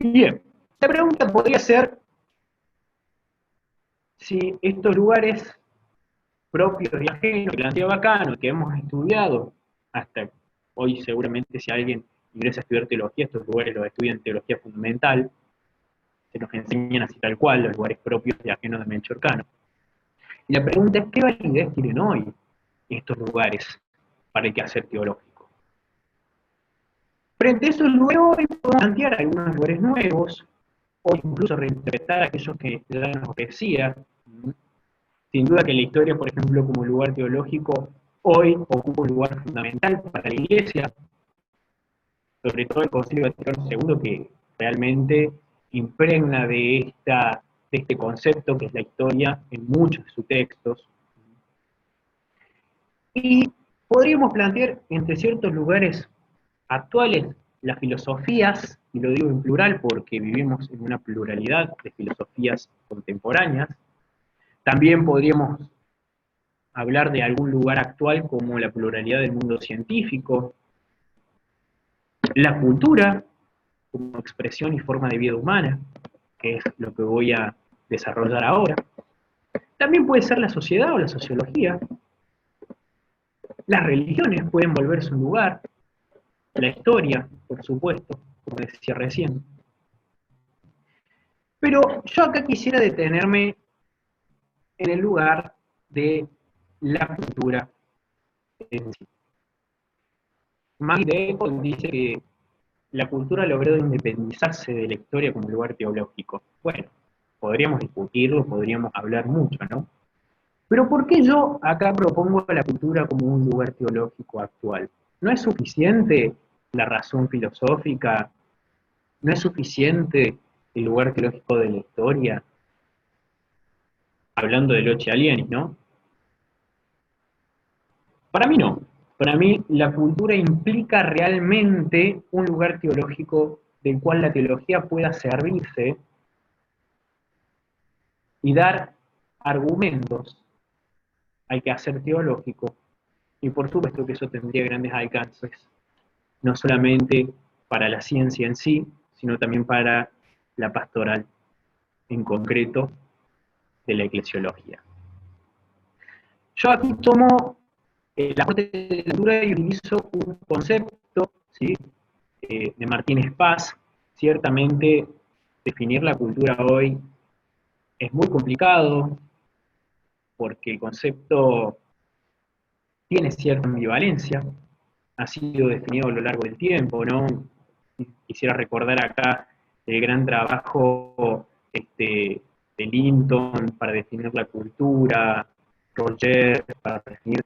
Bien, la pregunta podría ser si estos lugares propios y ajenos, que plantea Bacano, que hemos estudiado hasta hoy seguramente si alguien ingresa a estudiar teología, estos lugares los estudian teología fundamental, se nos enseñan así tal cual, los lugares propios y ajenos de Melchor Cano. Y la pregunta es, ¿qué validez tienen hoy estos lugares para el quehacer teológico? Frente a esos lugares hoy podemos plantear algunos lugares nuevos, o incluso reinterpretar aquellos que ya nos ofrecía. Sin duda que la historia, por ejemplo, como lugar teológico, hoy ocupa un lugar fundamental para la Iglesia, sobre todo el Concilio Vaticano II, que realmente impregna de este concepto que es la historia en muchos de sus textos. Y podríamos plantear entre ciertos lugares actuales las filosofías, y lo digo en plural porque vivimos en una pluralidad de filosofías contemporáneas. También podríamos hablar de algún lugar actual como la pluralidad del mundo científico, la cultura como expresión y forma de vida humana, que es lo que voy a desarrollar ahora. También puede ser la sociedad o la sociología. Las religiones pueden volverse un lugar, la historia, por supuesto, como decía recién. Pero yo acá quisiera detenerme en el lugar de la cultura en sí. Maggie de Eco dice que la cultura logró independizarse de la historia como lugar teológico. Bueno, podríamos discutirlo, podríamos hablar mucho, ¿no? Pero ¿por qué yo acá propongo a la cultura como un lugar teológico actual? ¿No es suficiente la razón filosófica? ¿No es suficiente el lugar teológico de la historia? Hablando de Loche Alienis, ¿no? Para mí no. Para mí la cultura implica realmente un lugar teológico del cual la teología pueda servirse y dar argumentos al quehacer teológico. Y por supuesto que eso tendría grandes alcances, no solamente para la ciencia en sí, sino también para la pastoral en concreto de la eclesiología. Yo aquí tomo la parte de la cultura y utilizo un concepto, ¿sí? De Martínez Paz. Ciertamente definir la cultura hoy es muy complicado porque el concepto tiene cierta ambivalencia, ha sido definido a lo largo del tiempo, ¿no? Quisiera recordar acá el gran trabajo de Linton para definir la cultura, Roger para definir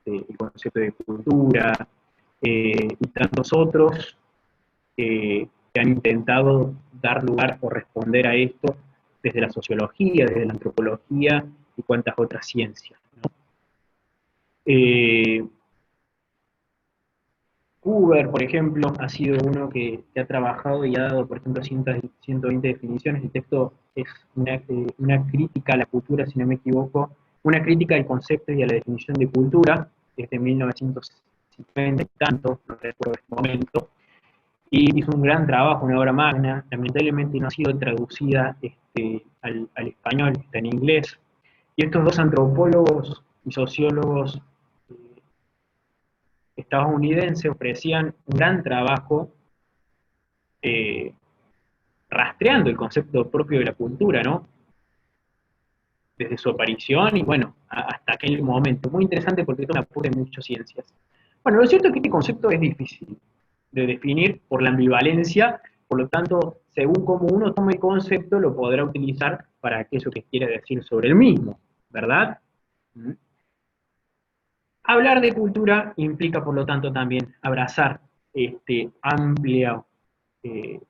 el concepto de cultura, y tantos otros que han intentado dar lugar o responder a esto desde la sociología, desde la antropología y cuantas otras ciencias, ¿no? Eh, Huber, por ejemplo, ha sido uno que ha trabajado y ha dado, por ejemplo, 120 definiciones. El texto es una crítica a la cultura, si no me equivoco, una crítica al concepto y a la definición de cultura, desde 1950 y tanto, no recuerdo este momento, y hizo un gran trabajo, una obra magna. Lamentablemente no ha sido traducida al español, está en inglés. Y estos dos antropólogos y sociólogos estadounidenses ofrecían un gran trabajo eh, rastreando el concepto propio de la cultura, ¿no? Desde su aparición y bueno, hasta aquel momento. Muy interesante porque esto me apunta en muchas ciencias. Bueno, lo cierto es que este concepto es difícil de definir por la ambivalencia, por lo tanto, según como uno tome el concepto, lo podrá utilizar para aquello que quiere decir sobre el mismo, ¿verdad? ¿Mm? Hablar de cultura implica, por lo tanto, también abrazar este amplio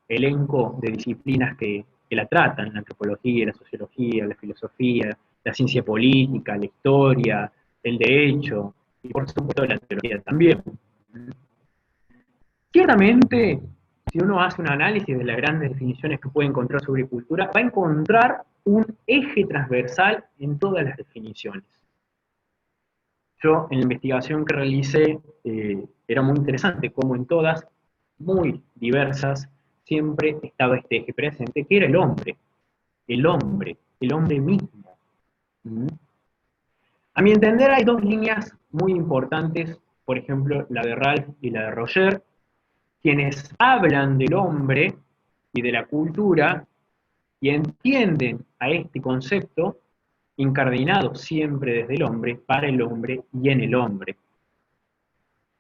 elenco de disciplinas que la tratan, la antropología, la sociología, la filosofía, la ciencia política, la historia, el derecho, y por supuesto la teología también. Ciertamente, si uno hace un análisis de las grandes definiciones que puede encontrar sobre cultura, va a encontrar un eje transversal en todas las definiciones. Yo, en la investigación que realicé, era muy interesante cómo en todas, muy diversas, siempre estaba este eje presente, que era el hombre, el hombre mismo. ¿Mm? A mi entender hay dos líneas muy importantes, por ejemplo, la de Ralph y la de Roger, quienes hablan del hombre y de la cultura y entienden a este concepto incardinado siempre desde el hombre, para el hombre y en el hombre,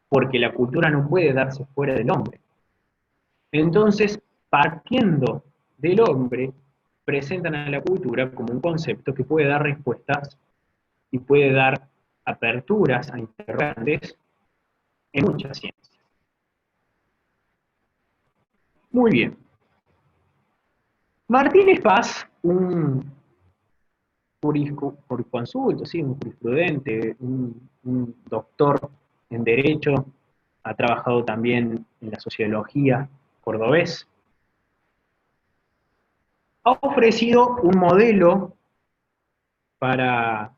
porque la cultura no puede darse fuera del hombre. Entonces, partiendo del hombre, presentan a la cultura como un concepto que puede dar respuestas y puede dar aperturas a interrogantes en muchas ciencias. Muy bien. Martínez Paz, un jurisconsulto, ¿sí? Un jurisprudente, un doctor en Derecho, ha trabajado también en la sociología cordobés, ha ofrecido un modelo para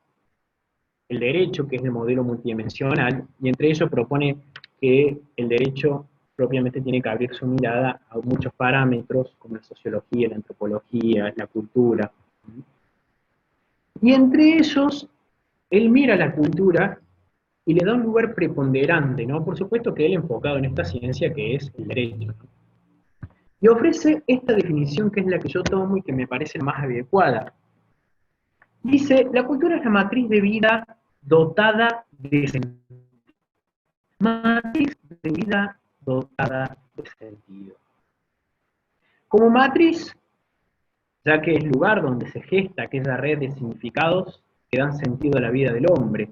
el derecho, que es el modelo multidimensional, y entre ellos propone que el derecho propiamente tiene que abrir su mirada a muchos parámetros, como la sociología, la antropología, la cultura. Y entre ellos, él mira la cultura y le da un lugar preponderante, ¿no? Por supuesto que él enfocado en esta ciencia que es el derecho. Y ofrece esta definición que es la que yo tomo y que me parece más adecuada. Dice, la cultura es la matriz de vida dotada de sentido. Matriz de vida dotada de sentido. Como matriz, ya que es lugar donde se gesta aquella red de significados que dan sentido a la vida del hombre.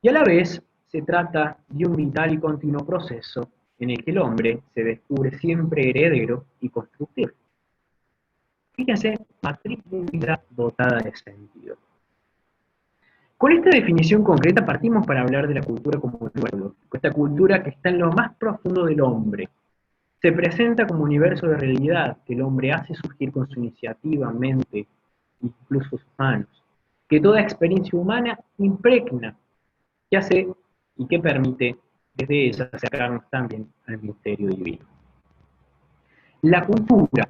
Y a la vez se trata de un vital y continuo proceso en el que el hombre se descubre siempre heredero y constructivo. Fíjense, matriz de vida dotada de sentido. Con esta definición concreta partimos para hablar de la cultura como un lugar, esta cultura que está en lo más profundo del hombre. Se presenta como un universo de realidad que el hombre hace surgir con su iniciativa, mente, incluso sus manos, que toda experiencia humana impregna, que hace y que permite desde ella acercarnos también al misterio divino. La cultura.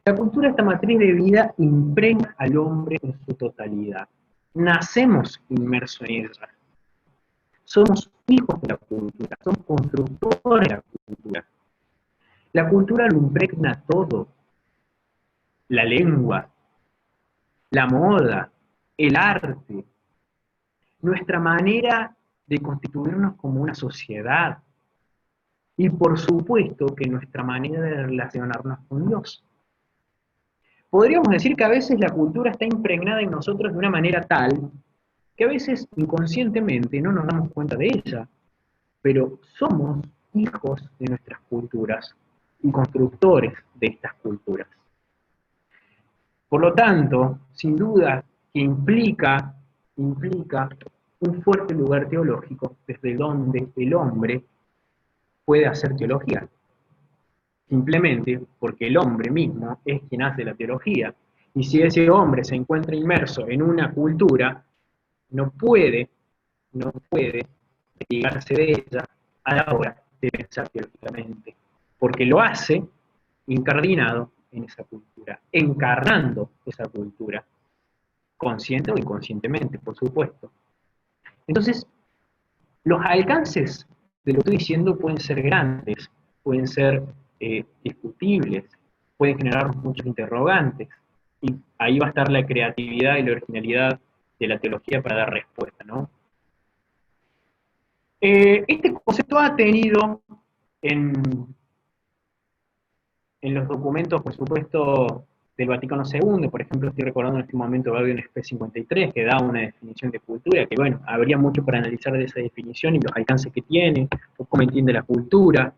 La cultura, esta matriz de vida, impregna al hombre en su totalidad. Nacemos inmersos en ella. Somos hijos de la cultura, somos constructores de la cultura. La cultura lo impregna todo. La lengua, la moda, el arte, nuestra manera de constituirnos como una sociedad y por supuesto que nuestra manera de relacionarnos con Dios. Podríamos decir que a veces la cultura está impregnada en nosotros de una manera tal que a veces inconscientemente no nos damos cuenta de ella, pero somos hijos de nuestras culturas y constructores de estas culturas. Por lo tanto, sin duda que implica un fuerte lugar teológico desde donde el hombre puede hacer teología. Simplemente porque el hombre mismo es quien hace la teología. Y si ese hombre se encuentra inmerso en una cultura, no puede desligarse de ella a la hora de pensar teológicamente, porque lo hace incardinado en esa cultura, encarnando esa cultura, consciente o inconscientemente, por supuesto. Entonces, los alcances de lo que estoy diciendo pueden ser grandes, pueden ser discutibles, pueden generar muchos interrogantes, y ahí va a estar la creatividad y la originalidad de la teología para dar respuesta, ¿no? Este concepto ha tenido en los documentos, por supuesto, del Vaticano II, por ejemplo, estoy recordando en este momento Gaudium Spes 53, que da una definición de cultura, que bueno, habría mucho para analizar de esa definición y los alcances que tiene, o cómo entiende la cultura.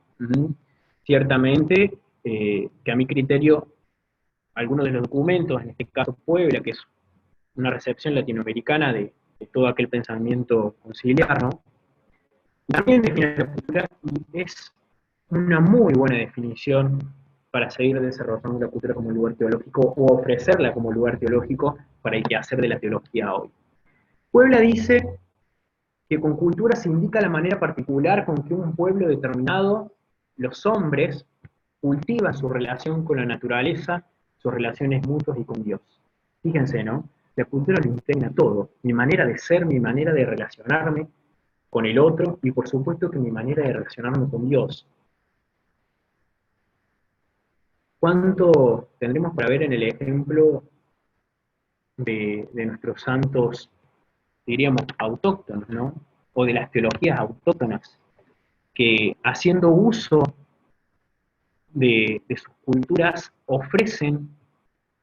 Ciertamente, que a mi criterio, algunos de los documentos, en este caso Puebla, que es una recepción latinoamericana de todo aquel pensamiento conciliar, ¿no? También define la cultura y es una muy buena definición para seguir desarrollando la cultura como lugar teológico o ofrecerla como lugar teológico para el quehacer de la teología hoy. Puebla dice que con cultura se indica la manera particular con que un pueblo determinado, los hombres, cultiva su relación con la naturaleza, sus relaciones mutuas y con Dios. Fíjense, ¿no? La cultura lo impregna todo, mi manera de ser, mi manera de relacionarme con el otro y por supuesto que mi manera de relacionarme con Dios. ¿Cuánto tendremos para ver en el ejemplo de nuestros santos, diríamos, autóctonos, ¿no? O de las teologías autóctonas, que haciendo uso de sus culturas ofrecen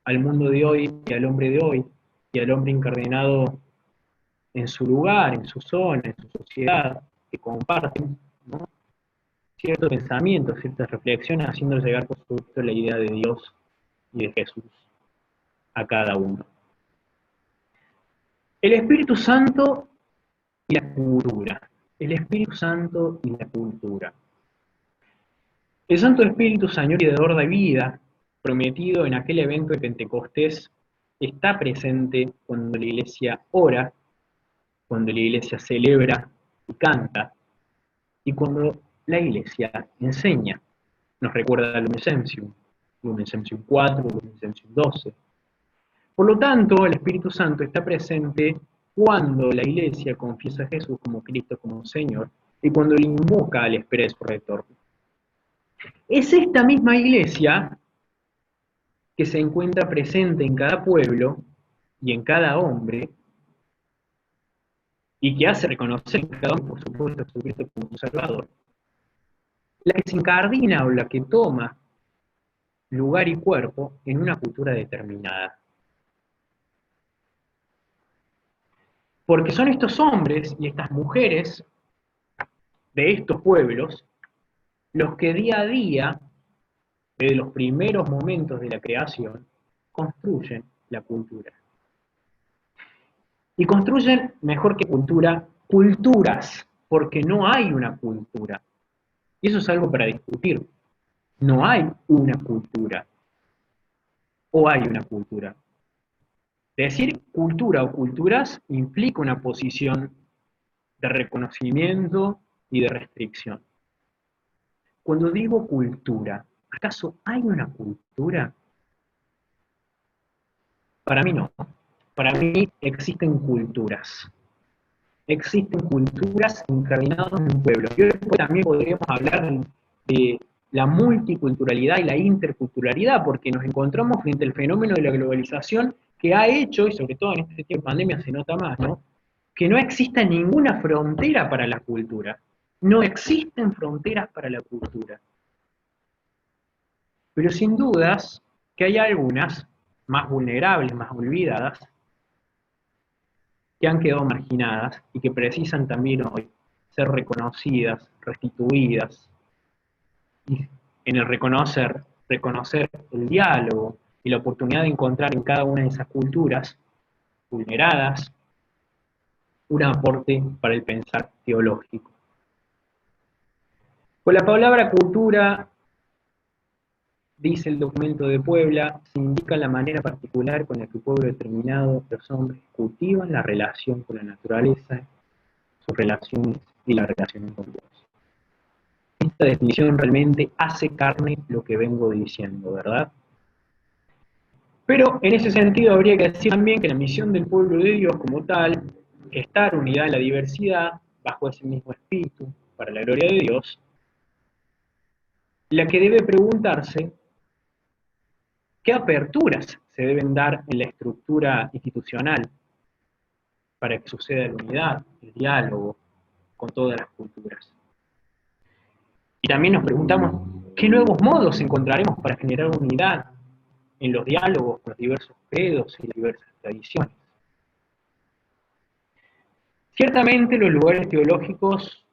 al mundo de hoy y al hombre de hoy y al hombre incardinado en su lugar, en su zona, en su sociedad, que comparten, ¿no? Ciertos pensamientos, ciertas reflexiones, haciendo llegar por supuesto la idea de Dios y de Jesús a cada uno. El Espíritu Santo y la cultura. El Espíritu Santo y la cultura. El Santo Espíritu, Señor y dador de vida, prometido en aquel evento de Pentecostés, está presente cuando la Iglesia ora, cuando la Iglesia celebra y canta, y cuando la Iglesia enseña. Nos recuerda Lumen Gentium 4, Lumen Gentium 12. Por lo tanto, el Espíritu Santo está presente cuando la Iglesia confiesa a Jesús como Cristo, como Señor, y cuando le invoca a la espera de su retorno. Es esta misma Iglesia que se encuentra presente en cada pueblo y en cada hombre, y que hace reconocer en cada uno, por supuesto, a Jesucristo como su Salvador, la que se incardina o la que toma lugar y cuerpo en una cultura determinada. Porque son estos hombres y estas mujeres de estos pueblos los que día a día, desde los primeros momentos de la creación, construyen la cultura. Y construyen, mejor que cultura, culturas, porque no hay una cultura. Y eso es algo para discutir. No hay una cultura. O hay una cultura. Decir cultura o culturas implica una posición de reconocimiento y de restricción. Cuando digo cultura, ¿acaso hay una cultura? Para mí no. Para mí existen culturas. Existen culturas incardinadas en un pueblo. Y después también podríamos hablar de la multiculturalidad y la interculturalidad, porque nos encontramos frente al fenómeno de la globalización que ha hecho, y sobre todo en este tiempo de pandemia se nota más, ¿no? Que no exista ninguna frontera para la cultura. No existen fronteras para la cultura. Pero sin dudas que hay algunas más vulnerables, más olvidadas, que han quedado marginadas y que precisan también hoy ser reconocidas, restituidas, y en el reconocer el diálogo y la oportunidad de encontrar en cada una de esas culturas vulneradas un aporte para el pensar teológico. Con la palabra cultura, dice el documento de Puebla, se indica la manera particular con la que un pueblo determinado, los hombres, cultivan la relación con la naturaleza, sus relaciones y la relación con Dios. Esta definición realmente hace carne lo que vengo diciendo, ¿verdad? Pero en ese sentido habría que decir también que la misión del pueblo de Dios como tal, estar unidad en la diversidad, bajo ese mismo espíritu, para la gloria de Dios, la que debe preguntarse qué aperturas se deben dar en la estructura institucional para que suceda la unidad, el diálogo con todas las culturas. Y también nos preguntamos qué nuevos modos encontraremos para generar unidad en los diálogos con los diversos credos y las diversas tradiciones. Ciertamente los lugares teológicos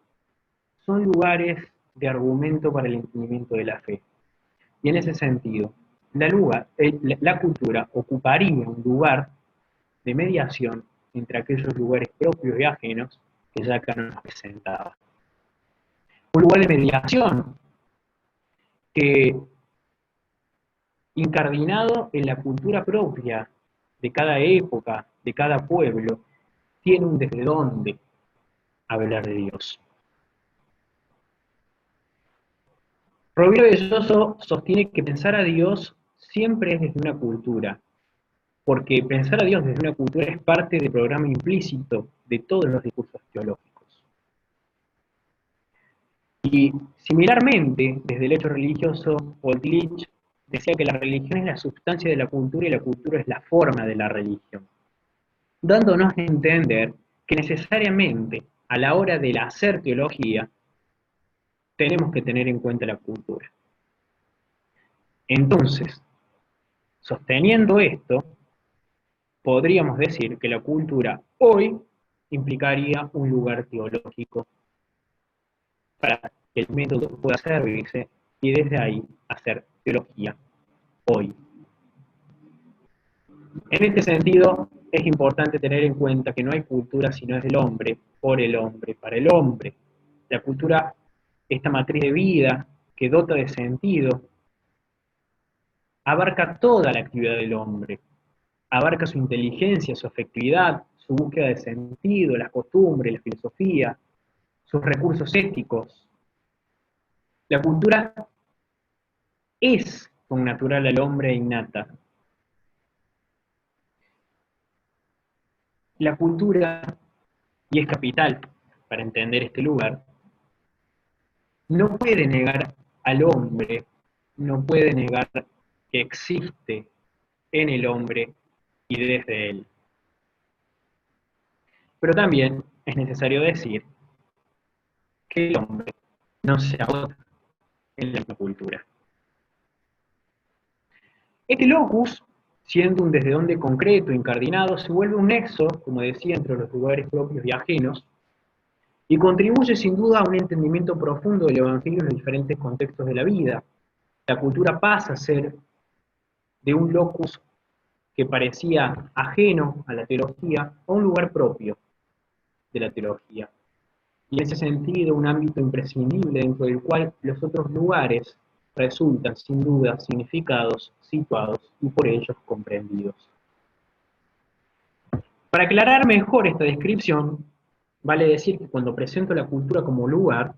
son lugares de argumento para el entendimiento de la fe. Y en ese sentido, la cultura ocuparía un lugar de mediación entre aquellos lugares propios y ajenos que ya acá nos presentaba. Un lugar de mediación que, incardinado en la cultura propia de cada época, de cada pueblo, tiene un desde dónde hablar de Dios. Rovira Belloso sostiene que pensar a Dios siempre es desde una cultura, porque pensar a Dios desde una cultura es parte del programa implícito de todos los discursos teológicos. Y similarmente, desde el hecho religioso, Oldlich decía que la religión es la sustancia de la cultura y la cultura es la forma de la religión, dándonos a entender que necesariamente a la hora de hacer teología tenemos que tener en cuenta la cultura. Entonces, sosteniendo esto, podríamos decir que la cultura hoy implicaría un lugar teológico para que el método pueda servirse y desde ahí hacer teología hoy. En este sentido, es importante tener en cuenta que no hay cultura si no es del hombre, por el hombre, para el hombre. La cultura, esta matriz de vida que dota de sentido, abarca toda la actividad del hombre, abarca su inteligencia, su afectividad, su búsqueda de sentido, las costumbres, la filosofía, sus recursos éticos. La cultura es con natural al hombre innata. La cultura, y es capital para entender este lugar, no puede negar al hombre, no puede negar que existe en el hombre y desde él. Pero también es necesario decir que el hombre no se agota en la cultura. Este locus, siendo un desde dónde concreto, incardinado, se vuelve un nexo, como decía, entre los lugares propios y ajenos, y contribuye sin duda a un entendimiento profundo del Evangelio en los diferentes contextos de la vida. La cultura pasa a ser de un locus que parecía ajeno a la teología a un lugar propio de la teología. Y en ese sentido, un ámbito imprescindible dentro del cual los otros lugares resultan sin duda significados, situados y por ellos comprendidos. Para aclarar mejor esta descripción, vale decir que cuando presento la cultura como lugar,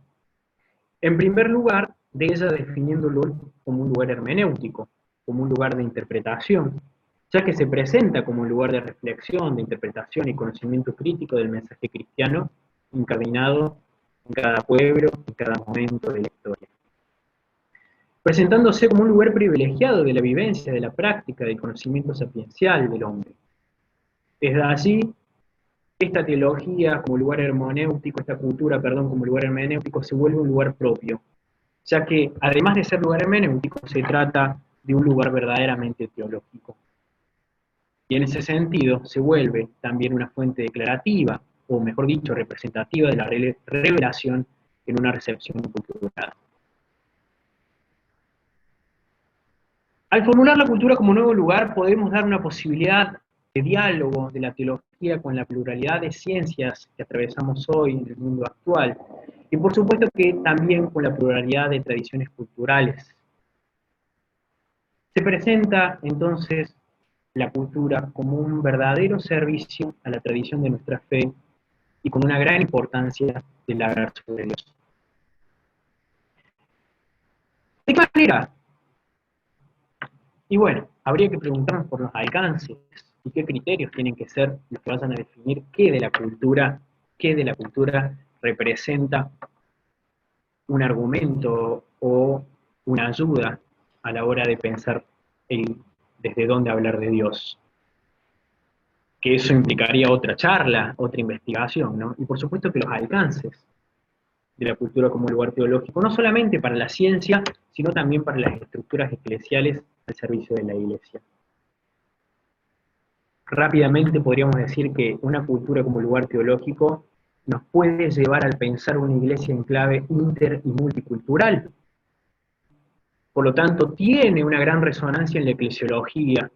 en primer lugar, de ella definiéndolo como un lugar hermenéutico, como un lugar de interpretación, ya que se presenta como un lugar de reflexión, de interpretación y conocimiento crítico del mensaje cristiano incardinado en cada pueblo, en cada momento de la historia. Presentándose como un lugar privilegiado de la vivencia, de la práctica, del conocimiento sapiencial del hombre. Desde allí, esta teología como lugar hermenéutico, esta cultura, perdón, como lugar hermenéutico, se vuelve un lugar propio, ya que además de ser lugar hermenéutico, se trata de un lugar verdaderamente teológico. Y en ese sentido se vuelve también una fuente declarativa, o mejor dicho, representativa de la revelación en una recepción cultural. Al formular la cultura como nuevo lugar, podemos dar una posibilidad de diálogo de la teología con la pluralidad de ciencias que atravesamos hoy en el mundo actual, y por supuesto que también con la pluralidad de tradiciones culturales. Se presenta entonces la cultura como un verdadero servicio a la tradición de nuestra fe y con una gran importancia del hablar sobre Dios. ¿De qué manera? Y bueno, habría que preguntarnos por los alcances y qué criterios tienen que ser los que vayan a definir qué de la cultura representa un argumento o una ayuda a la hora de pensar desde dónde hablar de Dios. Que eso implicaría otra charla, otra investigación, ¿no? Y por supuesto que los alcances de la cultura como lugar teológico, no solamente para la ciencia, sino también para las estructuras eclesiales al servicio de la Iglesia. Rápidamente podríamos decir que una cultura como lugar teológico nos puede llevar al pensar una iglesia en clave inter y multicultural. Por lo tanto, tiene una gran resonancia en la eclesiología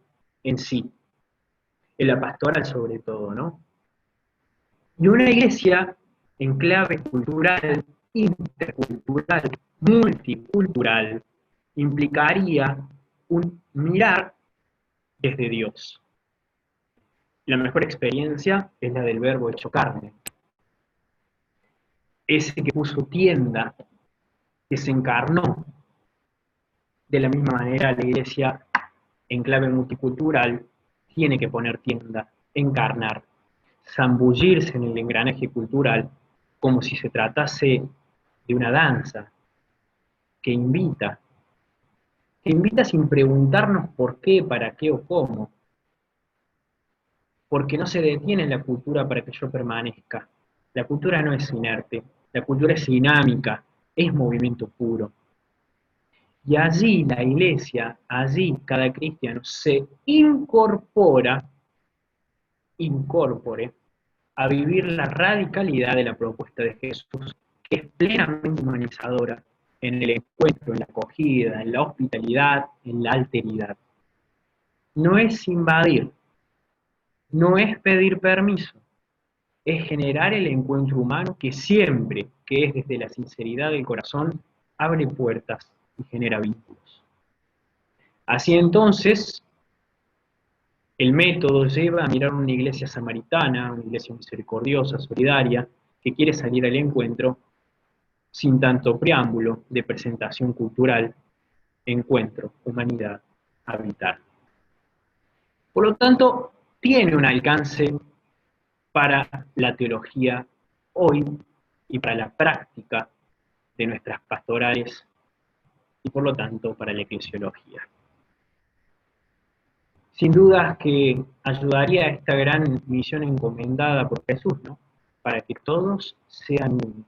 en sí, en la pastoral sobre todo, ¿no? Y una iglesia en clave cultural, intercultural, multicultural, implicaría un mirar desde Dios. La mejor experiencia es la del verbo hecho carne. Ese que puso tienda, que se encarnó, De la misma manera, la Iglesia, en clave multicultural, tiene que poner tienda, encarnar, zambullirse en el engranaje cultural como si se tratase de una danza que invita, que invita sin preguntarnos por qué, para qué o cómo, porque no se detiene en la cultura para que yo permanezca. La cultura no es inerte, la cultura es dinámica, es movimiento puro. Y allí la iglesia, allí cada cristiano se incorpore a vivir la radicalidad de la propuesta de Jesús, que es plenamente humanizadora en el encuentro, en la acogida, en la hospitalidad, en la alteridad. No es invadir, no es pedir permiso, es generar el encuentro humano que siempre, que es desde la sinceridad del corazón, abre puertas y genera vínculos. Así entonces, el método lleva a mirar una iglesia samaritana, una iglesia misericordiosa, solidaria, que quiere salir al encuentro sin tanto preámbulo de presentación cultural, encuentro, humanidad, habitar. Por lo tanto, tiene un alcance para la teología hoy y para la práctica de nuestras pastorales y por lo tanto para la eclesiología. Sin dudas que ayudaría a esta gran misión encomendada por Jesús, ¿no? Para que todos sean uno,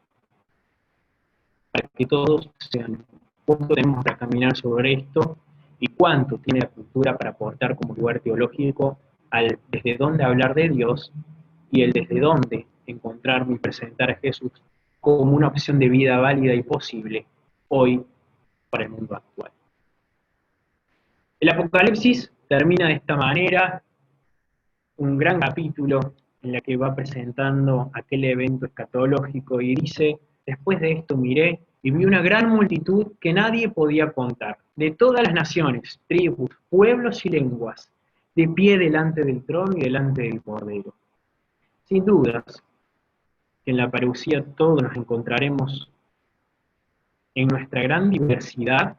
para que todos sean uno. ¿Cuánto tenemos para caminar sobre esto y cuánto tiene la cultura para aportar como lugar teológico al desde dónde hablar de Dios y el desde dónde encontrarme y presentar a Jesús como una opción de vida válida y posible hoy para el mundo actual? El Apocalipsis termina de esta manera, un gran capítulo en la que va presentando aquel evento escatológico y dice, después de esto miré y vi una gran multitud que nadie podía contar, de todas las naciones, tribus, pueblos y lenguas, de pie delante del trono y delante del Cordero. Sin dudas, que en la parucía todos nos encontraremos en nuestra gran diversidad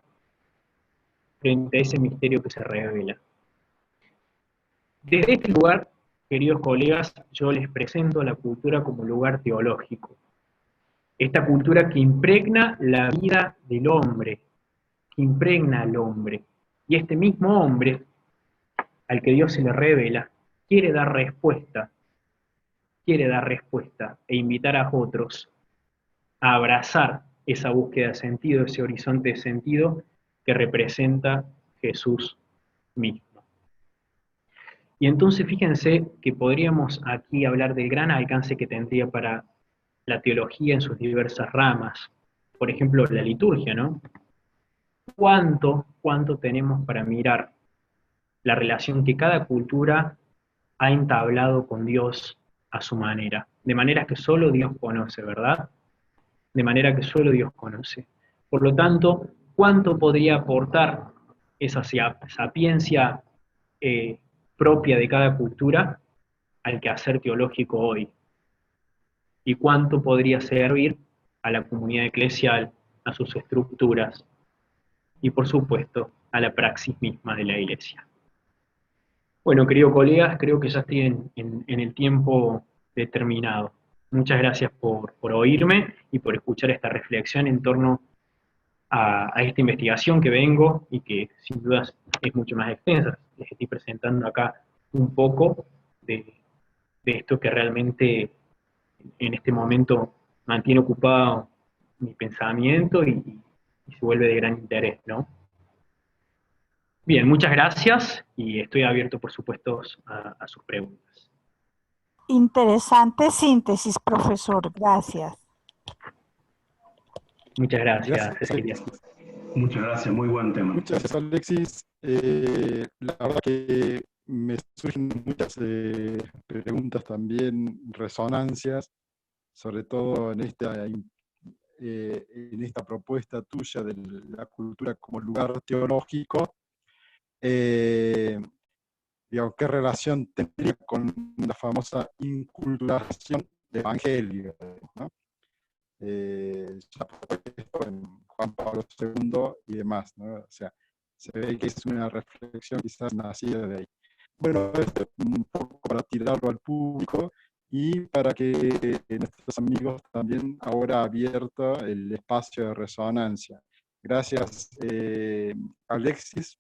frente a ese misterio que se revela. Desde este lugar, queridos colegas, yo les presento a la cultura como lugar teológico. Esta cultura que impregna la vida del hombre, que impregna al hombre. Y este mismo hombre, al que Dios se le revela, quiere dar respuesta e invitar a otros a abrazar esa búsqueda de sentido, ese horizonte de sentido que representa Jesús mismo. Y entonces fíjense que podríamos aquí hablar del gran alcance que tendría para la teología en sus diversas ramas. Por ejemplo, la liturgia, ¿no? ¿Cuánto tenemos para mirar la relación que cada cultura ha entablado con Dios a su manera? De manera que solo Dios conoce, ¿verdad? De manera que solo Dios conoce. Por lo tanto, ¿cuánto podría aportar esa sapiencia propia de cada cultura al quehacer teológico hoy? ¿Y cuánto podría servir a la comunidad eclesial, a sus estructuras y, por supuesto, a la praxis misma de la Iglesia? Bueno, queridos colegas, creo que ya estoy en el tiempo determinado. Muchas gracias por oírme y por escuchar esta reflexión en torno a esta investigación que vengo y que sin dudas es mucho más extensa. Les estoy presentando acá un poco de esto que realmente en este momento mantiene ocupado mi pensamiento y se vuelve de gran interés, ¿no? Bien, muchas gracias y estoy abierto, por supuesto, a sus preguntas. Interesante síntesis, profesor. Gracias. Muchas gracias, Gracias, Cecilia. Alexis. Muchas gracias, muy buen tema. Muchas gracias, Alexis. La verdad que me surgen muchas preguntas también, resonancias, sobre todo en esta propuesta tuya de la cultura como lugar teológico. Digamos, ¿qué relación tendría con la famosa inculturación del Evangelio, ¿no? Ya esto en Juan Pablo II y demás, ¿no? O sea, Se ve que es una reflexión quizás nacida de ahí. Bueno, esto es un poco para tirarlo al público y para que nuestros amigos también ahora abierto el espacio de resonancia. Gracias, Alexis,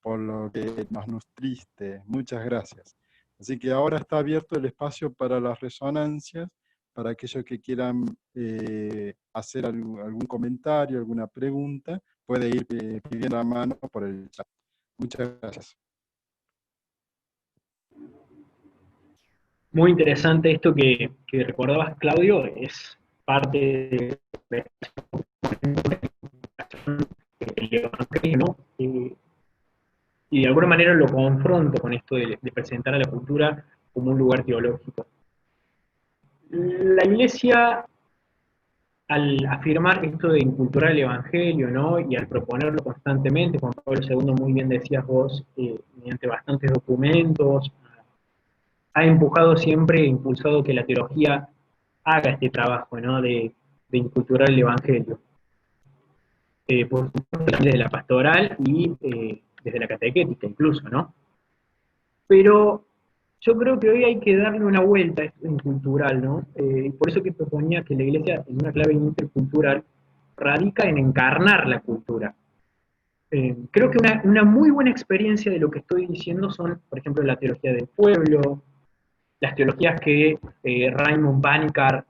por lo que nos nutriste. Muchas gracias. Así que ahora está abierto el espacio para las resonancias, para aquellos que quieran hacer algún comentario, alguna pregunta, puede ir pidiendo la mano por el chat. Muchas gracias. Muy interesante esto que recordabas, Claudio, es parte de el Evangelio, ¿no? Y de alguna manera lo confronto con esto de presentar a la cultura como un lugar teológico. La Iglesia, al afirmar esto de inculturar el Evangelio, ¿no? Y al proponerlo constantemente, Juan Pablo II, muy bien decías vos, mediante bastantes documentos, ha empujado siempre, impulsado que la teología haga este trabajo, ¿no? de inculturar el Evangelio. Por supuesto, desde la pastoral y desde la catequética incluso, ¿no? Pero yo creo que hoy hay que darle una vuelta a esto incultural, ¿no? Por eso que proponía que la Iglesia, en una clave intercultural, radica en encarnar la cultura. Creo que una muy buena experiencia de lo que estoy diciendo son, por ejemplo, la teología del pueblo, las teologías que Raymond Panikkar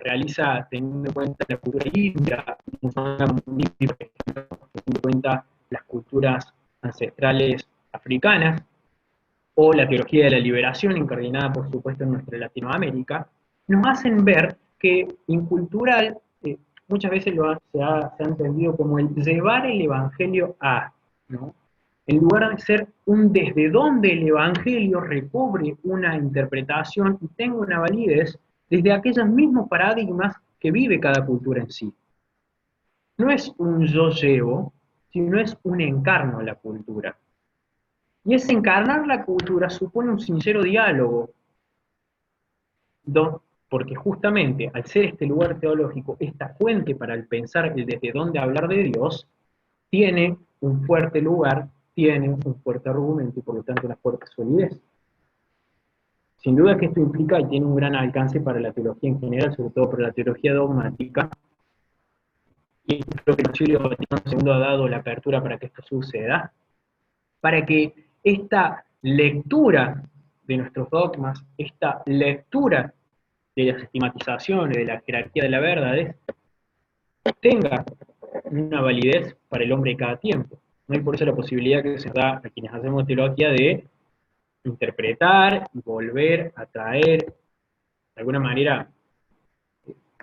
realiza teniendo en cuenta la cultura india, teniendo en cuenta las culturas ancestrales africanas, o la teología de la liberación, incardinada por supuesto en nuestra Latinoamérica, nos hacen ver que incultural muchas veces se ha entendido como el llevar el Evangelio a, ¿no? En lugar de ser un desde donde el Evangelio recobre una interpretación y tenga una validez desde aquellos mismos paradigmas que vive cada cultura en sí. No es un yo llevo, sino es un encarno a la cultura. Y ese encarnar la cultura supone un sincero diálogo, porque justamente al ser este lugar teológico, esta fuente para el pensar el desde dónde hablar de Dios, tiene un fuerte lugar, tiene un fuerte argumento y por lo tanto una fuerte solidez. Sin duda que esto implica y tiene un gran alcance para la teología en general, sobre todo para la teología dogmática, y creo que el Concilio Vaticano II ha dado la apertura para que esto suceda, para que esta lectura de nuestros dogmas, esta lectura de las estigmatizaciones, de la jerarquía de la verdad, tenga una validez para el hombre de cada tiempo. ¿No? Y por eso la posibilidad que se da a quienes hacemos teología de interpretar y volver a traer, de alguna manera,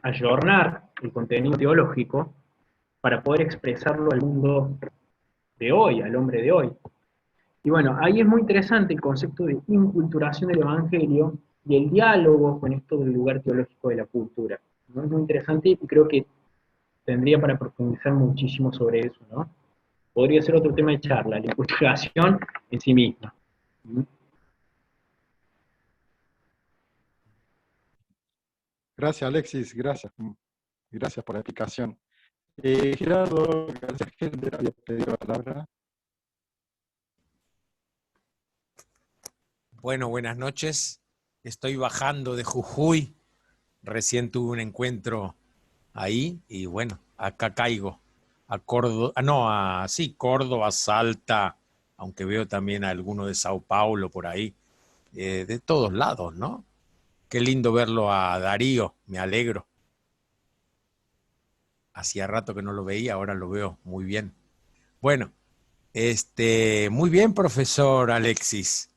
ayornar el contenido teológico para poder expresarlo al mundo de hoy, al hombre de hoy. Y bueno, ahí es muy interesante el concepto de inculturación del Evangelio y el diálogo con esto del lugar teológico de la cultura, ¿no? Es muy interesante y creo que tendría para profundizar muchísimo sobre eso, ¿no? Podría ser otro tema de charla, la inculturación en sí misma. Gracias, Alexis, gracias. Gracias por la explicación. Gerardo García Helder había pedido la palabra. Bueno, buenas noches. Estoy bajando de Jujuy. Recién tuve un encuentro ahí y bueno, acá caigo. A Córdoba, sí, Córdoba, Salta, aunque veo también a alguno de Sao Paulo por ahí, de todos lados, ¿no? Qué lindo verlo a Darío, me alegro. Hacía rato que no lo veía, ahora lo veo muy bien. Bueno, muy bien, profesor Alexis.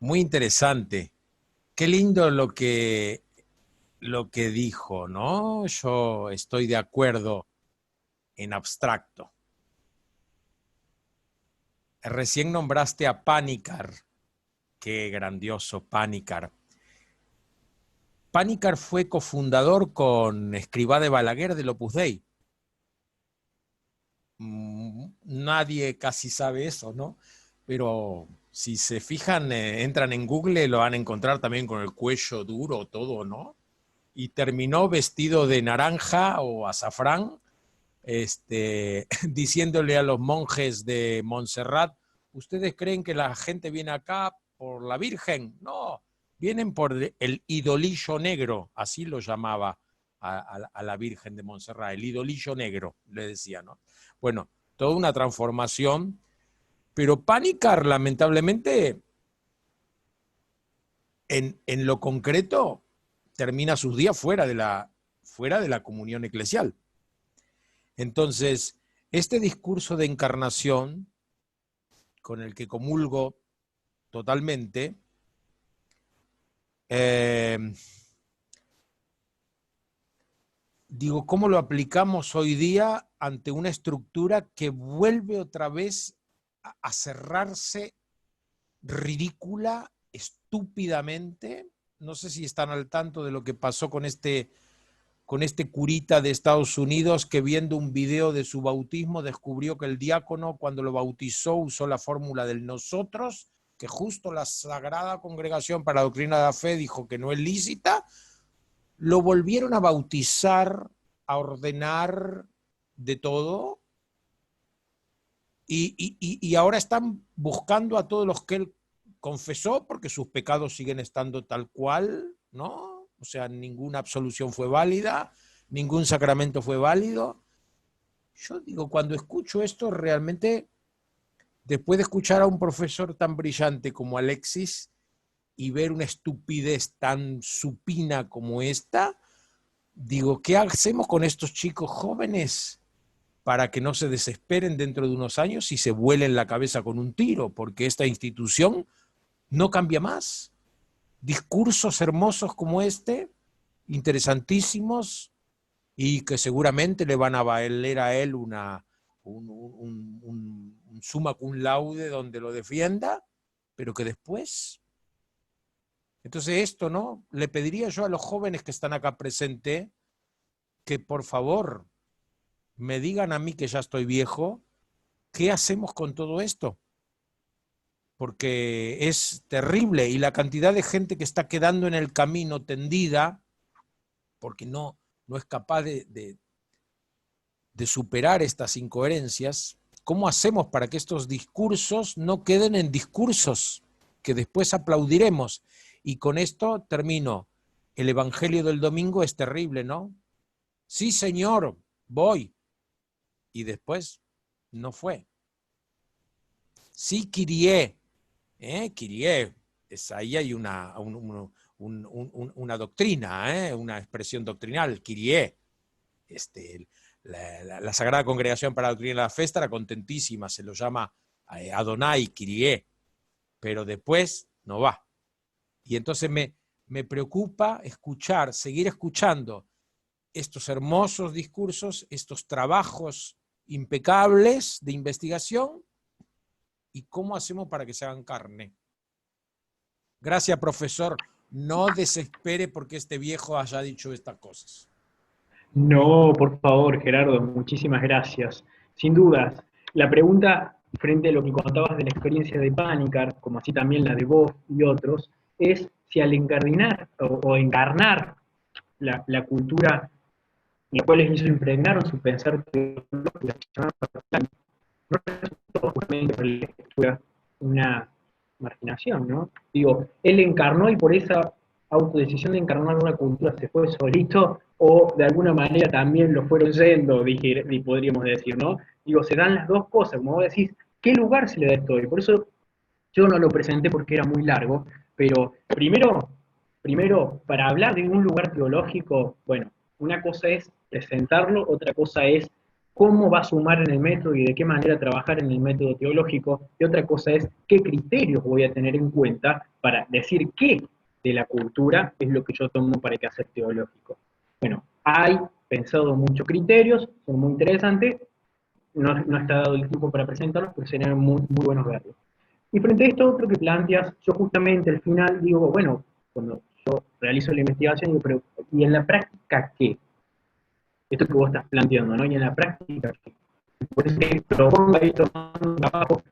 Muy interesante. Qué lindo lo que dijo, ¿no? Yo estoy de acuerdo en abstracto. Recién nombraste a Panikkar. Qué grandioso Panikkar. Panikkar fue cofundador con Escrivá de Balaguer del Opus Dei. Nadie casi sabe eso, ¿no? Pero si se fijan, entran en Google, lo van a encontrar también con el cuello duro, todo, ¿no? Y terminó vestido de naranja o azafrán diciéndole a los monjes de Montserrat, ¿ustedes creen que la gente viene acá por la Virgen? No, vienen por el idolillo negro, así lo llamaba a la Virgen de Montserrat, el idolillo negro, le decía, ¿no? Bueno, toda una transformación, pero Panikkar, lamentablemente, en lo concreto, termina sus días fuera de la comunión eclesial. Entonces, este discurso de encarnación, con el que comulgo totalmente, digo, ¿cómo lo aplicamos hoy día ante una estructura que vuelve otra vez a cerrarse ridícula, estúpidamente? No sé si están al tanto de lo que pasó con este curita de Estados Unidos que viendo un video de su bautismo descubrió que el diácono cuando lo bautizó usó la fórmula del nosotros, que justo la Sagrada Congregación para la Doctrina de la Fe dijo que no es lícita. Lo volvieron a bautizar, a ordenar de todo, y ahora están buscando a todos los que él confesó, porque sus pecados siguen estando tal cual, ¿no? O sea, ninguna absolución fue válida, ningún sacramento fue válido. Yo digo, cuando escucho esto, realmente, después de escuchar a un profesor tan brillante como Alexis, y ver una estupidez tan supina como esta, digo, ¿qué hacemos con estos chicos jóvenes para que no se desesperen dentro de unos años y se vuelen la cabeza con un tiro? Porque esta institución no cambia más. Discursos hermosos como este, interesantísimos, y que seguramente le van a valer a él un summa cum laude donde lo defienda, pero que después... Entonces esto, ¿no? Le pediría yo a los jóvenes que están acá presentes que por favor me digan a mí, que ya estoy viejo, ¿qué hacemos con todo esto? Porque es terrible, y la cantidad de gente que está quedando en el camino tendida porque no es capaz de superar estas incoherencias. ¿Cómo hacemos para que estos discursos no queden en discursos que después aplaudiremos? Y con esto termino. El evangelio del domingo es terrible, ¿no? Sí, Señor, voy. Y después no fue. Sí, Kyrie. Kyrie. Ahí hay una doctrina, una expresión doctrinal. Kyrie. La Sagrada Congregación para la Doctrina de la Fe estará contentísima, se lo llama Adonai, Kyrie. Pero después no va. Y entonces me preocupa seguir escuchando estos hermosos discursos, estos trabajos impecables de investigación, y cómo hacemos para que se hagan carne. Gracias, profesor. No desespere porque este viejo haya dicho estas cosas. No, por favor, Gerardo, muchísimas gracias. Sin dudas, la pregunta frente a lo que contabas de la experiencia de Panikkar, como así también la de vos y otros, es si al encardinar o encarnar la cultura en la cual ellos impregnaron su pensar teológico, no resultó justamente por la lectura una marginación, ¿no? Digo, él encarnó y por esa autodecisión de encarnar una cultura se fue solito, o de alguna manera también lo fueron yendo, podríamos decir, ¿no? Digo, se dan las dos cosas, como vos decís, ¿qué lugar se le da esto hoy? Por eso yo no lo presenté porque era muy largo, pero primero, para hablar de un lugar teológico, bueno, una cosa es presentarlo, otra cosa es cómo va a sumar en el método y de qué manera trabajar en el método teológico, y otra cosa es qué criterios voy a tener en cuenta para decir qué de la cultura es lo que yo tomo para el quehacer teológico. Bueno, hay pensado muchos criterios, son muy interesantes, no está dado el tiempo para presentarlos, pero serían muy, muy buenos verlos. Y frente a esto otro que planteas, yo justamente al final digo, bueno, cuando yo realizo la investigación, digo, pero ¿y en la práctica qué? Esto que vos estás planteando, ¿no? Y en la práctica qué. Por eso que propongo ahí tomando un trabajo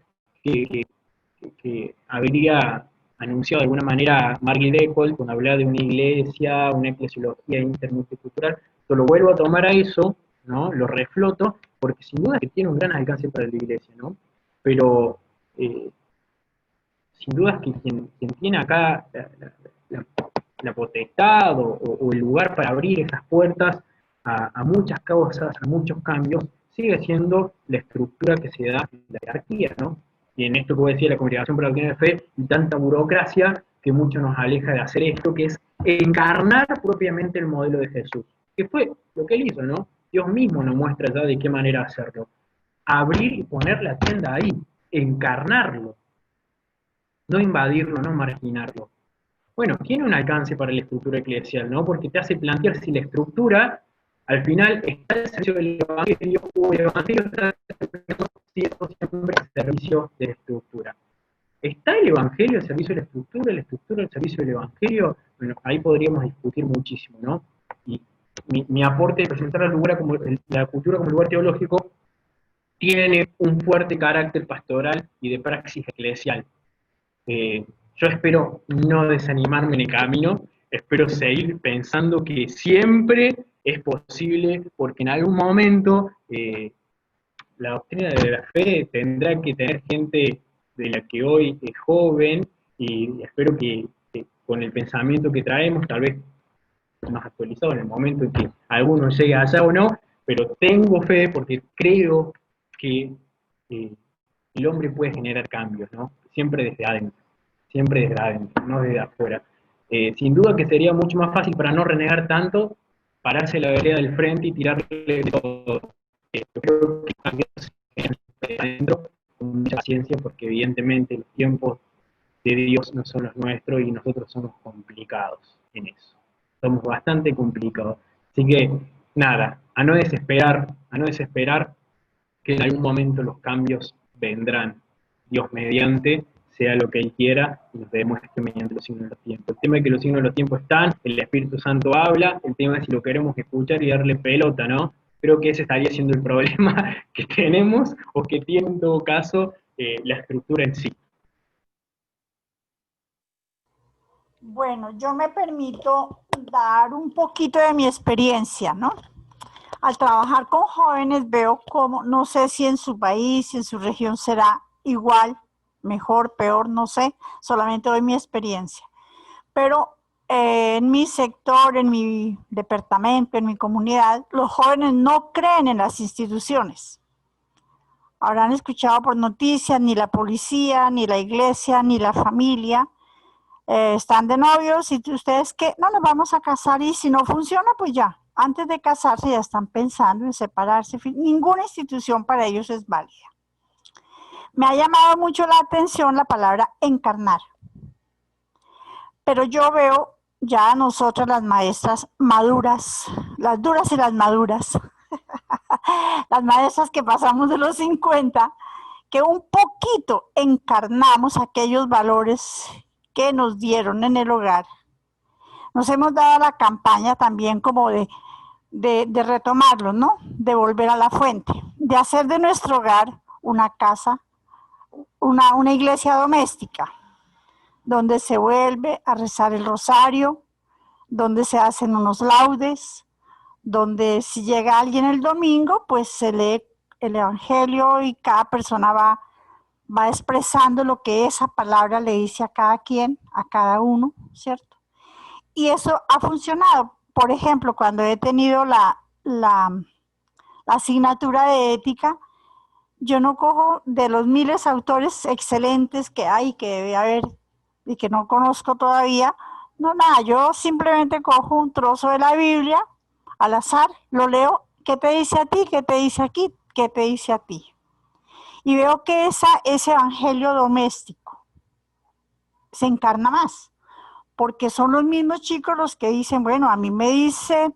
que habría anunciado de alguna manera Margit Dekolt cuando hablaba de una iglesia, una eclesiología intermulticultural. Yo lo vuelvo a tomar a eso, ¿no? Lo refloto porque sin duda que tiene un gran alcance para la iglesia, ¿no? Pero sin duda es que quien tiene acá la potestad o el lugar para abrir esas puertas a muchas causas, a muchos cambios, sigue siendo la estructura que se da en la jerarquía, ¿no? Y en esto que vos decías, la Congregación para la Doctrina de Fe, y tanta burocracia que mucho nos aleja de hacer esto, que es encarnar propiamente el modelo de Jesús, que fue lo que él hizo, ¿no? Dios mismo nos muestra ya de qué manera hacerlo. Abrir y poner la tienda ahí, encarnarlo, no invadirlo, no marginarlo. Bueno, tiene un alcance para la estructura eclesial, ¿no? Porque te hace plantear si la estructura, al final, está al servicio del Evangelio, o el Evangelio está siempre al servicio de la estructura. ¿Está el Evangelio al servicio de la estructura al servicio del Evangelio? Bueno, ahí podríamos discutir muchísimo, ¿no? Y mi aporte de presentar la cultura como lugar teológico tiene un fuerte carácter pastoral y de praxis eclesial. Yo espero no desanimarme en el camino, espero seguir pensando que siempre es posible, porque en algún momento la doctrina de la fe tendrá que tener gente de la que hoy es joven, y espero que con el pensamiento que traemos, tal vez más actualizado en el momento en que alguno llegue allá o no, pero tengo fe porque creo que el hombre puede generar cambios, ¿no? Siempre desde adentro, no desde afuera. Sin duda que sería mucho más fácil, para no renegar tanto, pararse a la vereda del frente y tirarle de todo. Yo creo que cambios se generan desde adentro con mucha paciencia, porque evidentemente los tiempos de Dios no son los nuestros y nosotros somos complicados en eso. Somos bastante complicados. Así que, nada, a no desesperar, que en algún momento los cambios vendrán, Dios mediante, sea lo que Él quiera, y nos demuestre mediante los signos de los tiempos. El tema es que los signos de los tiempos están, el Espíritu Santo habla, el tema es si lo queremos escuchar y darle pelota, ¿no? Creo que ese estaría siendo el problema que tenemos, o que tiene en todo caso la estructura en sí. Bueno, yo me permito dar un poquito de mi experiencia, ¿no? Al trabajar con jóvenes veo cómo, no sé si en su país, si en su región será igual, mejor, peor, no sé, solamente doy mi experiencia. Pero en mi sector, en mi departamento, en mi comunidad, los jóvenes no creen en las instituciones. Habrán escuchado por noticias, ni la policía, ni la iglesia, ni la familia. Están de novios y ustedes que no nos vamos a casar, y si no funciona, pues ya, antes de casarse ya están pensando en separarse. Ninguna institución para ellos es válida. Me ha llamado mucho la atención la palabra encarnar. Pero yo veo ya a nosotras las maestras maduras, las duras y las maduras, las maestras que pasamos de los 50, que un poquito encarnamos aquellos valores que nos dieron en el hogar. Nos hemos dado la campaña también como de retomarlo, ¿no? De volver a la fuente, de hacer de nuestro hogar una casa, una iglesia doméstica, donde se vuelve a rezar el rosario, donde se hacen unos laudes, donde si llega alguien el domingo, pues se lee el Evangelio y cada persona va expresando lo que esa palabra le dice a cada quien, a cada uno, ¿cierto? Y eso ha funcionado. Por ejemplo, cuando he tenido la asignatura de ética, yo no cojo de los miles de autores excelentes que hay, que debe haber y que no conozco todavía, no, nada, yo simplemente cojo un trozo de la Biblia al azar, lo leo, ¿qué te dice a ti? ¿Qué te dice aquí? ¿Qué te dice a ti? Y veo que ese evangelio doméstico se encarna más, porque son los mismos chicos los que dicen, bueno, a mí me dice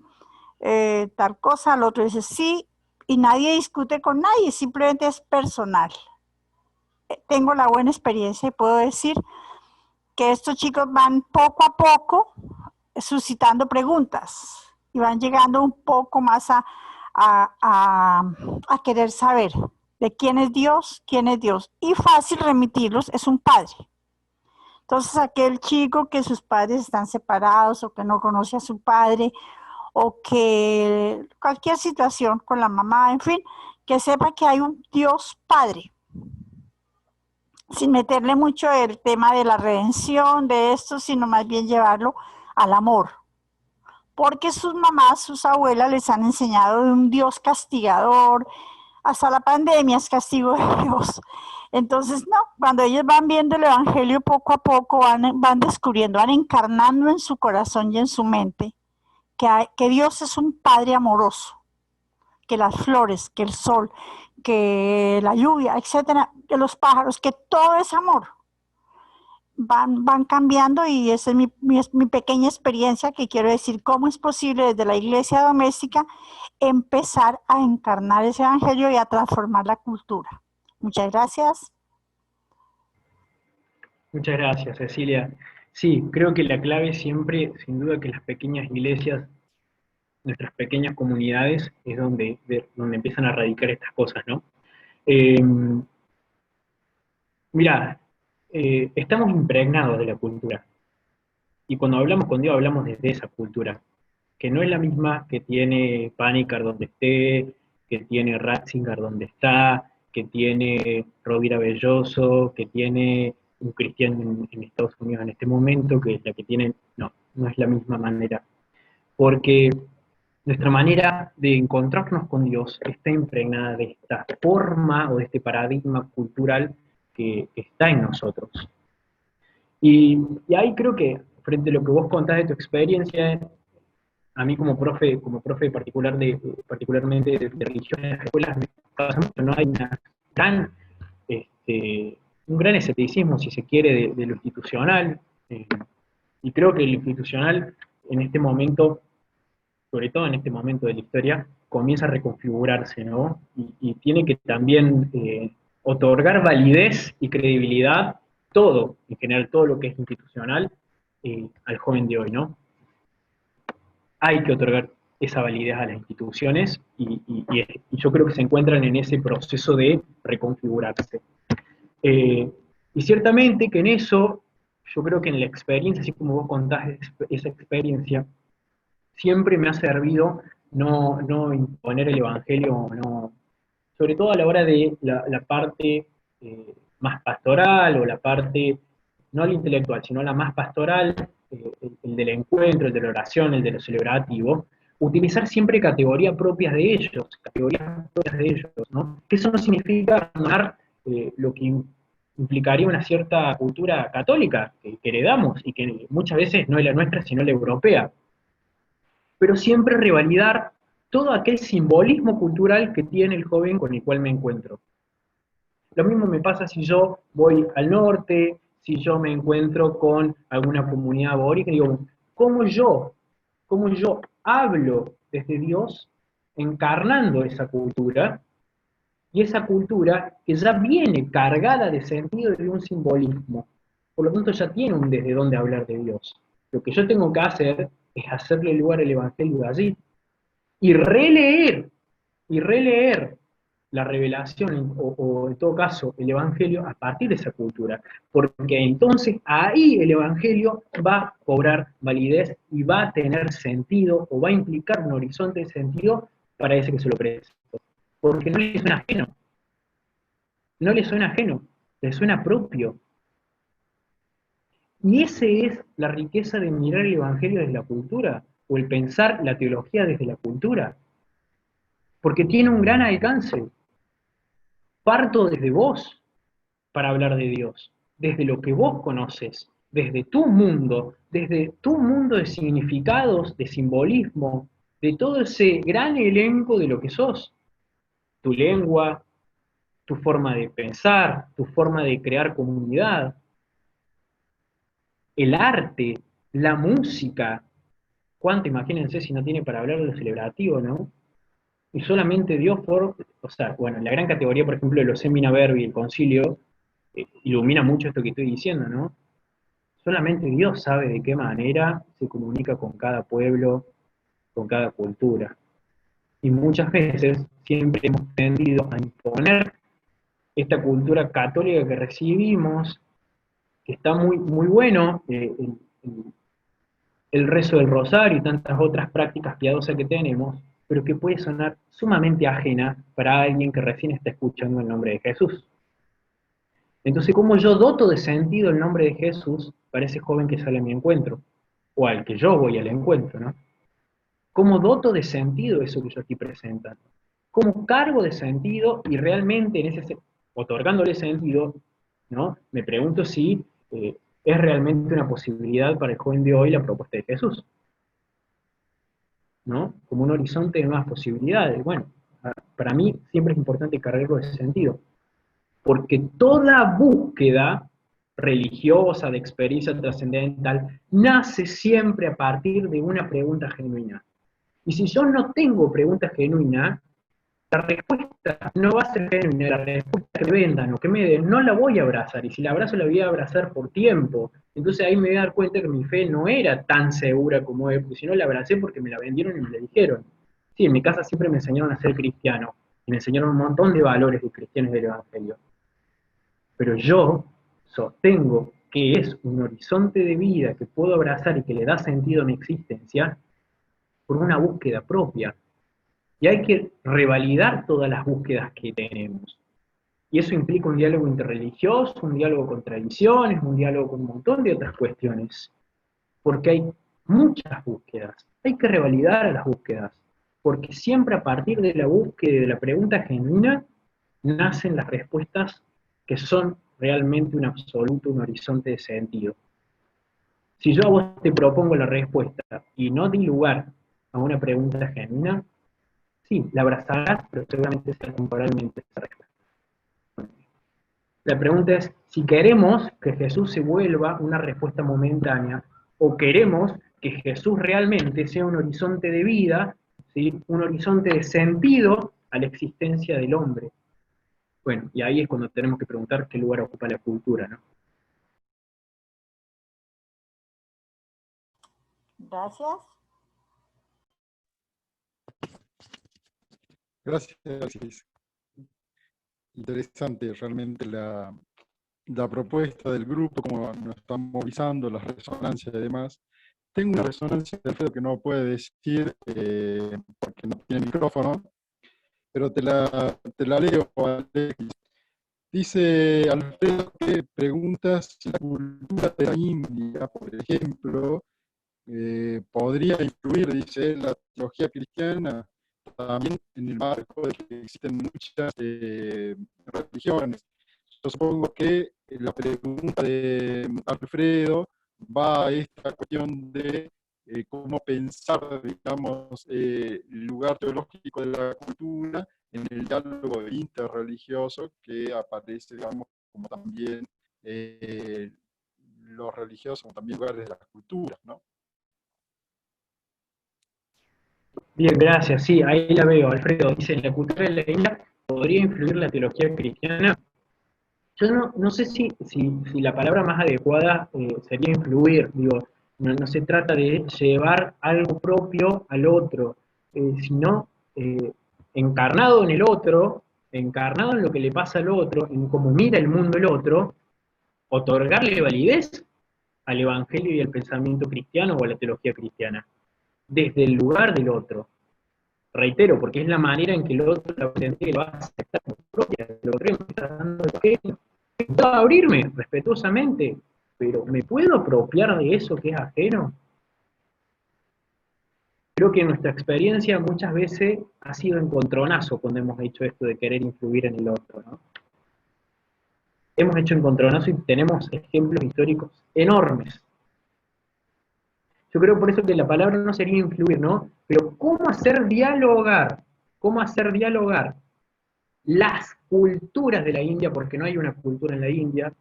tal cosa, al otro dice sí, y nadie discute con nadie, simplemente es personal. Tengo la buena experiencia y puedo decir que estos chicos van poco a poco suscitando preguntas y van llegando un poco más a querer saber de quién es Dios, y fácil remitirlos, es un padre. Entonces aquel chico que sus padres están separados o que no conoce a su padre o que cualquier situación con la mamá, en fin, que sepa que hay un Dios Padre, sin meterle mucho el tema de la redención, de esto, sino más bien llevarlo al amor. Porque sus mamás, sus abuelas les han enseñado de un Dios castigador, hasta la pandemia es castigo de Dios. Entonces, no, cuando ellos van viendo el Evangelio poco a poco, van descubriendo, van encarnando en su corazón y en su mente que Dios es un Padre amoroso, que las flores, que el sol, que la lluvia, etcétera, que los pájaros, que todo es amor. Van cambiando y esa es mi pequeña experiencia que quiero decir cómo es posible desde la iglesia doméstica empezar a encarnar ese evangelio y a transformar la cultura. Muchas gracias. Muchas gracias, Cecilia. Sí, creo que la clave siempre, sin duda, que las pequeñas iglesias, nuestras pequeñas comunidades, es donde empiezan a radicar estas cosas, ¿no? Mirá, estamos impregnados de la cultura. Y cuando hablamos con Dios, hablamos desde esa cultura, que no es la misma que tiene Panikar donde esté, que tiene Ratzinger donde está, que tiene Rovira Belloso, que tiene un cristiano en Estados Unidos en este momento, que es la que tiene, no es la misma manera. Porque nuestra manera de encontrarnos con Dios está impregnada de esta forma o de este paradigma cultural que está en nosotros. Y ahí creo que, frente a lo que vos contás de tu experiencia, a mí como profe particularmente de religión en las escuelas, me pasa mucho, ¿no? Hay un gran escepticismo, si se quiere, de lo institucional, y creo que lo institucional en este momento, sobre todo en este momento de la historia, comienza a reconfigurarse, ¿no? Y tiene que también otorgar validez y credibilidad, todo, en general, todo lo que es institucional, al joven de hoy, ¿no? Hay que otorgar esa validez a las instituciones y yo creo que se encuentran en ese proceso de reconfigurarse. Y ciertamente que en eso, yo creo que en la experiencia, así como vos contás esa experiencia, siempre me ha servido no imponer el Evangelio, no, sobre todo a la hora de la parte más pastoral o la parte, no la intelectual, sino la más pastoral, el del encuentro, el de la oración, el de lo celebrativo, utilizar siempre categorías propias de ellos, ¿no? Que eso no significa tomar lo que implicaría una cierta cultura católica que heredamos y que muchas veces no es la nuestra, sino la europea, pero siempre revalidar todo aquel simbolismo cultural que tiene el joven con el cual me encuentro. Lo mismo me pasa si yo voy al norte, si yo me encuentro con alguna comunidad aborigen, digo, ¿cómo yo hablo desde Dios encarnando esa cultura? Y esa cultura que ya viene cargada de sentido y de un simbolismo. Por lo tanto, ya tiene un desde dónde hablar de Dios. Lo que yo tengo que hacer es hacerle lugar al Evangelio de allí. Y releer la revelación, o en todo caso el Evangelio, a partir de esa cultura. Porque entonces ahí el Evangelio va a cobrar validez y va a tener sentido, o va a implicar un horizonte de sentido para ese que se lo presenta. Porque no le suena ajeno. No le suena ajeno, le suena propio. Y esa es la riqueza de mirar el Evangelio desde la cultura, o el pensar la teología desde la cultura. Porque tiene un gran alcance. Parto desde vos para hablar de Dios, desde lo que vos conoces, desde tu mundo de significados, de simbolismo, de todo ese gran elenco de lo que sos. Tu lengua, tu forma de pensar, tu forma de crear comunidad, el arte, la música. ¿Cuánto, imagínense, si no tiene para hablar de lo celebrativo, ¿no? Y solamente Dios o sea, bueno, la gran categoría, por ejemplo, de los Semina Verbi, el concilio, ilumina mucho esto que estoy diciendo, ¿no? Solamente Dios sabe de qué manera se comunica con cada pueblo, con cada cultura. Y muchas veces siempre hemos tendido a imponer esta cultura católica que recibimos, que está muy, muy bueno, el rezo del rosario y tantas otras prácticas piadosas que tenemos, pero que puede sonar sumamente ajena para alguien que recién está escuchando el nombre de Jesús. Entonces, ¿cómo yo doto de sentido el nombre de Jesús para ese joven que sale a mi encuentro? O al que yo voy al encuentro, ¿no? ¿Cómo doto de sentido eso que yo estoy presentando? ¿Cómo cargo de sentido y realmente otorgándole sentido, ¿no? Me pregunto si es realmente una posibilidad para el joven de hoy la propuesta de Jesús, ¿no? Como un horizonte de nuevas posibilidades. Bueno, para mí siempre es importante cargarlo de sentido, porque toda búsqueda religiosa, de experiencia trascendental, nace siempre a partir de una pregunta genuina. Y si yo no tengo preguntas genuinas, la respuesta no va a ser genuina, la respuesta que vendan o que me den, no la voy a abrazar, y si la abrazo la voy a abrazar por tiempo. Entonces ahí me voy a dar cuenta que mi fe no era tan segura como es, porque si no la abracé porque me la vendieron y me la dijeron. Sí, en mi casa siempre me enseñaron a ser cristiano, y me enseñaron un montón de valores de cristianos del Evangelio. Pero yo sostengo que es un horizonte de vida que puedo abrazar y que le da sentido a mi existencia por una búsqueda propia. Y hay que revalidar todas las búsquedas que tenemos. Y eso implica un diálogo interreligioso, un diálogo con tradiciones, un diálogo con un montón de otras cuestiones. Porque hay muchas búsquedas. Hay que revalidar a las búsquedas. Porque siempre a partir de la búsqueda y de la pregunta genuina, nacen las respuestas que son realmente un absoluto, un horizonte de sentido. Si yo a vos te propongo la respuesta y no di lugar a una pregunta genuina, sí, la abrazarás, pero seguramente será temporalmente esa respuesta. La pregunta es si queremos que Jesús se vuelva una respuesta momentánea o queremos que Jesús realmente sea un horizonte de vida, ¿sí? Un horizonte de sentido a la existencia del hombre. Bueno, y ahí es cuando tenemos que preguntar qué lugar ocupa la cultura, ¿no? Gracias. Gracias. Interesante realmente la propuesta del grupo, cómo nos están movilizando, las resonancias y demás. Tengo una resonancia de Alfredo que no puede decir porque no tiene micrófono, pero te la leo, Alexis. Dice Alfredo que pregunta si la cultura de la India, por ejemplo, podría influir, dice, la teología cristiana también en el marco de que existen muchas religiones. Yo supongo que la pregunta de Alfredo va a esta cuestión de cómo pensar, digamos, el lugar teológico de la cultura en el diálogo interreligioso que aparece, digamos, como también los religiosos, como también lugares de las culturas, ¿no? Bien, gracias. Sí, ahí la veo, Alfredo. Dice, en la cultura de la India podría influir la teología cristiana. Yo no sé si la palabra más adecuada sería influir, digo, no se trata de llevar algo propio al otro, sino encarnado en el otro, encarnado en lo que le pasa al otro, en cómo mira el mundo el otro, otorgarle validez al evangelio y al pensamiento cristiano o a la teología cristiana, desde el lugar del otro. Reitero, porque es la manera en que el otro la va a aceptar como propia, lo otro me está dando evangelio. Puedo abrirme respetuosamente, pero ¿me puedo apropiar de eso que es ajeno? Creo que nuestra experiencia muchas veces ha sido encontronazo cuando hemos hecho esto de querer influir en el otro, ¿no? Hemos hecho encontronazo y tenemos ejemplos históricos enormes. Yo creo por eso que la palabra no sería influir, ¿no? Pero ¿cómo hacer dialogar? ¿Cómo hacer dialogar las culturas de la India? Porque no hay una cultura en la India.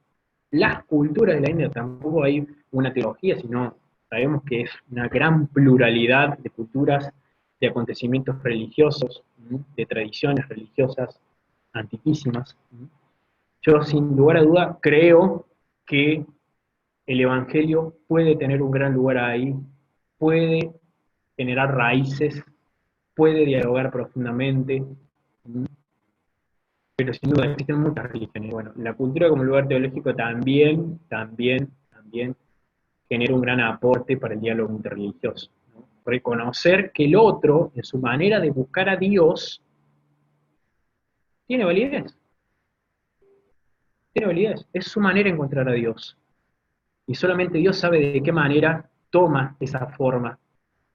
Las culturas de la India tampoco hay una teología, sino sabemos que es una gran pluralidad de culturas, de acontecimientos religiosos, de tradiciones religiosas antiquísimas. Yo sin lugar a duda creo que el Evangelio puede tener un gran lugar ahí, puede generar raíces, puede dialogar profundamente, pero sin duda existen muchas religiones. Bueno, la cultura como lugar teológico también genera un gran aporte para el diálogo interreligioso, ¿no? Reconocer que el otro, en su manera de buscar a Dios, tiene validez. Tiene validez. Es su manera de encontrar a Dios. Y solamente Dios sabe de qué manera toma esa forma.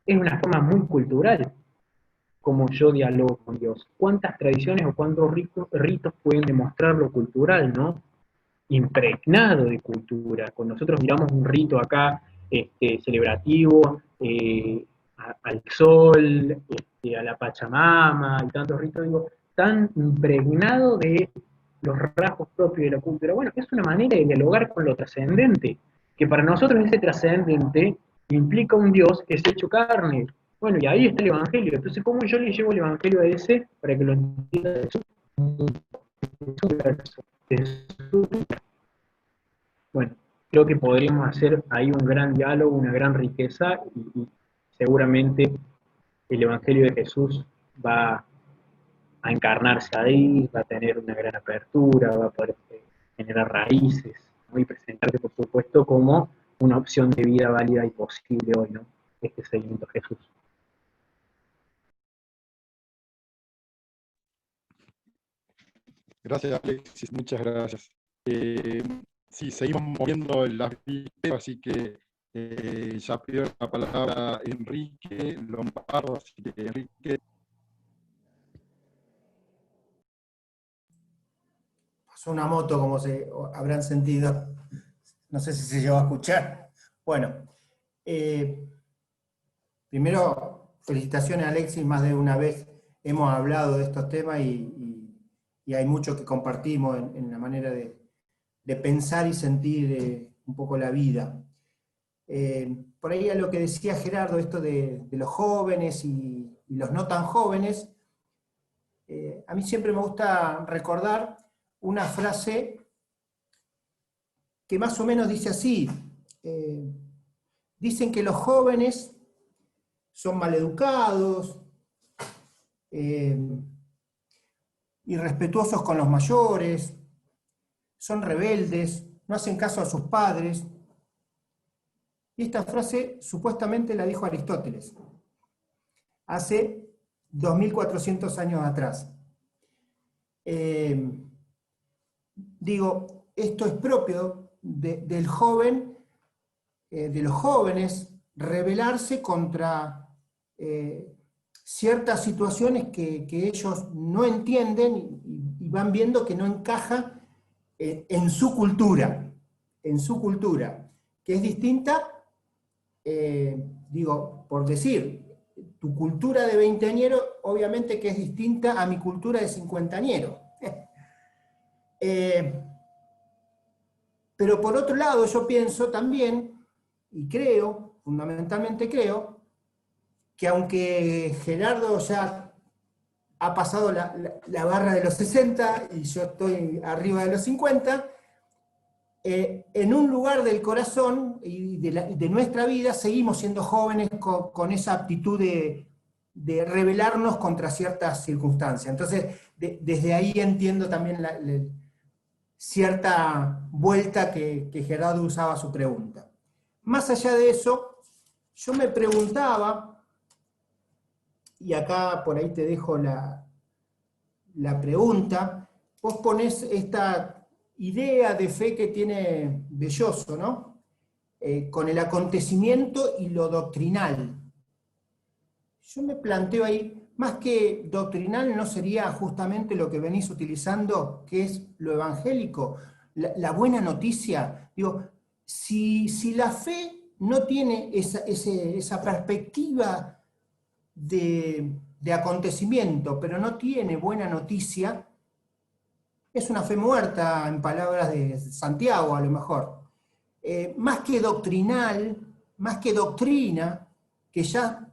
Es una forma muy cultural, como yo dialogo con Dios. ¿Cuántas tradiciones o cuántos ritos pueden demostrar lo cultural, ¿no? Impregnado de cultura. Cuando nosotros miramos un rito acá celebrativo, al sol, a la Pachamama y tantos ritos, digo, tan impregnado de los rasgos propios de la cultura. Bueno, es una manera de dialogar con lo trascendente, que para nosotros ese trascendente implica un Dios que es hecho carne. Bueno, y ahí está el Evangelio. Entonces, ¿cómo yo le llevo el Evangelio a ese para que lo entienda de su verso? Bueno, creo que podríamos hacer ahí un gran diálogo, una gran riqueza, y seguramente el Evangelio de Jesús va a encarnarse ahí, va a tener una gran apertura, va a poder generar raíces, ¿no? Y presentarse, por supuesto, como una opción de vida válida y posible hoy, ¿no? Este seguimiento a Jesús. Gracias, Alexis, muchas gracias. Sí, seguimos moviendo las videos, así que ya pido la palabra a Enrique Lombardo, así que Enrique. Pasó una moto, como se habrán sentido. No sé si se llegó a escuchar. Bueno, primero, felicitaciones a Alexis, más de una vez hemos hablado de estos temas y hay mucho que compartimos en la manera de pensar y sentir un poco la vida. Por ahí a lo que decía Gerardo, esto de los jóvenes y los no tan jóvenes, a mí siempre me gusta recordar una frase que más o menos dice así: dicen que los jóvenes son maleducados, irrespetuosos con los mayores, son rebeldes, no hacen caso a sus padres. Y esta frase supuestamente la dijo Aristóteles, hace 2400 años atrás. Digo, esto es propio del joven, de los jóvenes, rebelarse contra ciertas situaciones que ellos no entienden y van viendo que no encaja en su cultura, que es distinta, digo, por decir, tu cultura de veinteañero obviamente que es distinta a mi cultura de cincuentañero. Pero por otro lado yo pienso también, y creo, fundamentalmente creo, que aunque Gerardo ya ha pasado la barra de los 60 y yo estoy arriba de los 50, en un lugar del corazón y de nuestra vida seguimos siendo jóvenes con esa aptitud de rebelarnos contra ciertas circunstancias. Entonces, desde ahí entiendo también cierta vuelta que Gerardo usaba a su pregunta. Más allá de eso, yo me preguntaba, y acá por ahí te dejo la pregunta, vos ponés esta idea de fe que tiene Belloso, ¿no? Con el acontecimiento y lo doctrinal. Yo me planteo ahí, más que doctrinal, ¿no sería justamente lo que venís utilizando, que es lo evangélico? La buena noticia. Digo, si la fe no tiene esa perspectiva de acontecimiento, pero no tiene buena noticia, es una fe muerta, en palabras de Santiago a lo mejor. Más que doctrinal, más que doctrina, que ya,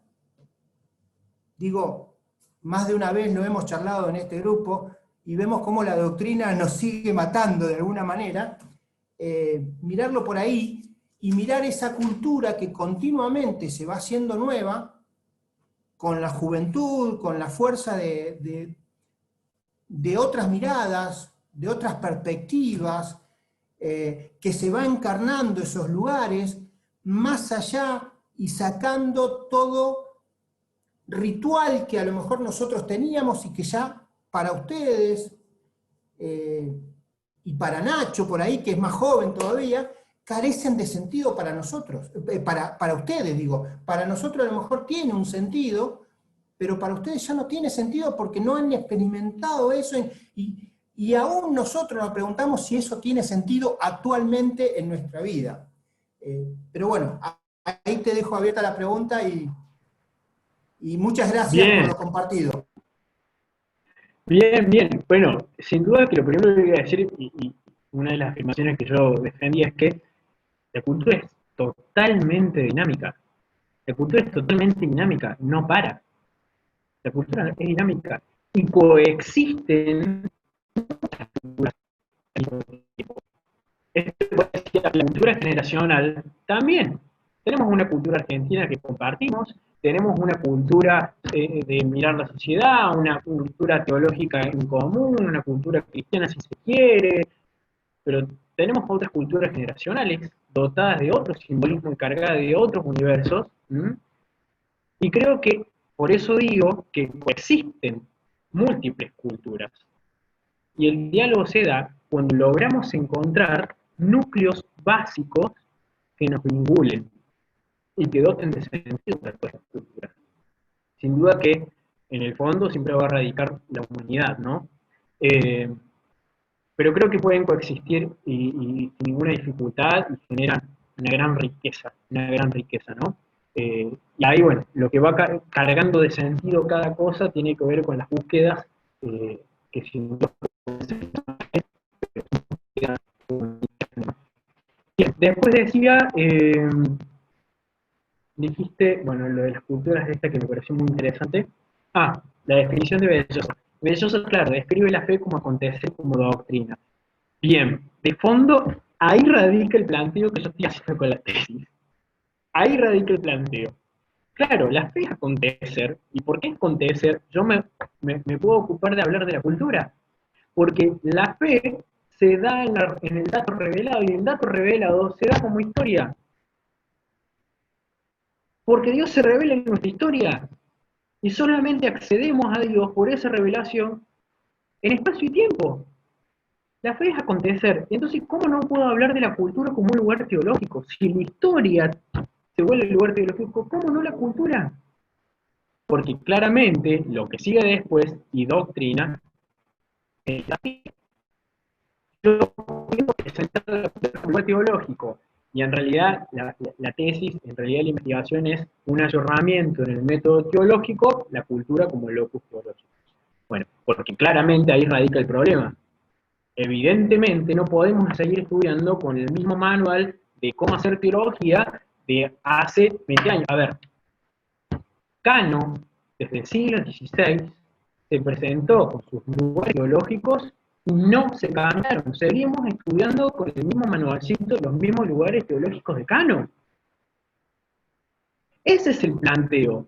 digo, más de una vez lo hemos charlado en este grupo, y vemos cómo la doctrina nos sigue matando de alguna manera, mirarlo por ahí, y mirar esa cultura que continuamente se va haciendo nueva, con la juventud, con la fuerza de otras miradas, de otras perspectivas, que se va encarnando esos lugares, más allá y sacando todo ritual que a lo mejor nosotros teníamos y que ya para ustedes y para Nacho por ahí, que es más joven todavía, carecen de sentido para nosotros, para ustedes digo, para nosotros a lo mejor tiene un sentido, pero para ustedes ya no tiene sentido porque no han experimentado eso y aún nosotros nos preguntamos si eso tiene sentido actualmente en nuestra vida. Pero bueno, ahí te dejo abierta la pregunta y muchas gracias por Bien, lo compartido. bien, bien. Bueno, sin duda que lo primero que voy a decir, y una de las afirmaciones que yo defendía es que la cultura es totalmente dinámica. La cultura es totalmente dinámica, no para. La cultura es dinámica y coexisten culturas al mismo tiempo. Esto puede decir, la cultura generacional también. Tenemos una cultura argentina que compartimos, tenemos una cultura de mirar la sociedad, una cultura teológica en común, una cultura cristiana si se quiere, pero tenemos otras culturas generacionales dotadas de otro simbolismo y cargadas de otros universos, ¿m? Y creo que por eso digo que existen múltiples culturas. Y el diálogo se da cuando logramos encontrar núcleos básicos que nos vinculen y que doten de sentido a todas las culturas. Sin duda que en el fondo siempre va a radicar la humanidad, ¿no? Pero creo que pueden coexistir y sin ninguna dificultad y generan una gran riqueza, ¿no? Y ahí, bueno, lo que va cargando de sentido cada cosa tiene que ver con las búsquedas que sin duda bien, después decía, dijiste, bueno, lo de las culturas de esta que me pareció muy interesante. Ah, la definición de Belloso. Belloso, claro, describe la fe como acontecer, como doctrina. Bien, de fondo, ahí radica el planteo que yo estoy haciendo con la tesis. Ahí radica el planteo. Claro, la fe es acontecer. ¿Y por qué acontecer? Yo me puedo ocupar de hablar de la cultura. Porque la fe se da en el dato revelado y el dato revelado se da como historia. Porque Dios se revela en nuestra historia y solamente accedemos a Dios por esa revelación en espacio y tiempo. La fe es acontecer. Entonces, ¿cómo no puedo hablar de la cultura como un lugar teológico? Si la historia se vuelve el lugar teológico, ¿cómo no la cultura? Porque claramente lo que sigue después y doctrina es la fe. Yo tengo presentado el lugar teológico y en realidad la tesis, en realidad la investigación es un ayornamiento en el método teológico, la cultura como el locus teológico. Bueno, porque claramente ahí radica el problema. Evidentemente no podemos seguir estudiando con el mismo manual de cómo hacer teología de hace 20 años. A ver, Cano, desde el siglo XVI, se presentó con sus lugares teológicos y no se cambiaron. Seguimos estudiando con el mismo manualcito, los mismos lugares teológicos de Cano. Ese es el planteo.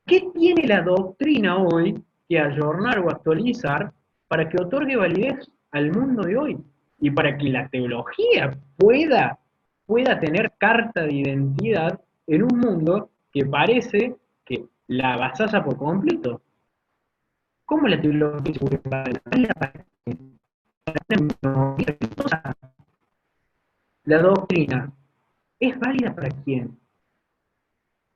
¿Qué tiene la doctrina hoy que ayornar o actualizar para que otorgue validez al mundo de hoy? Y para que la teología pueda tener carta de identidad en un mundo que parece que la avasalla por completo. ¿Cómo la teología se vuelve válida para la doctrina es válida para quién?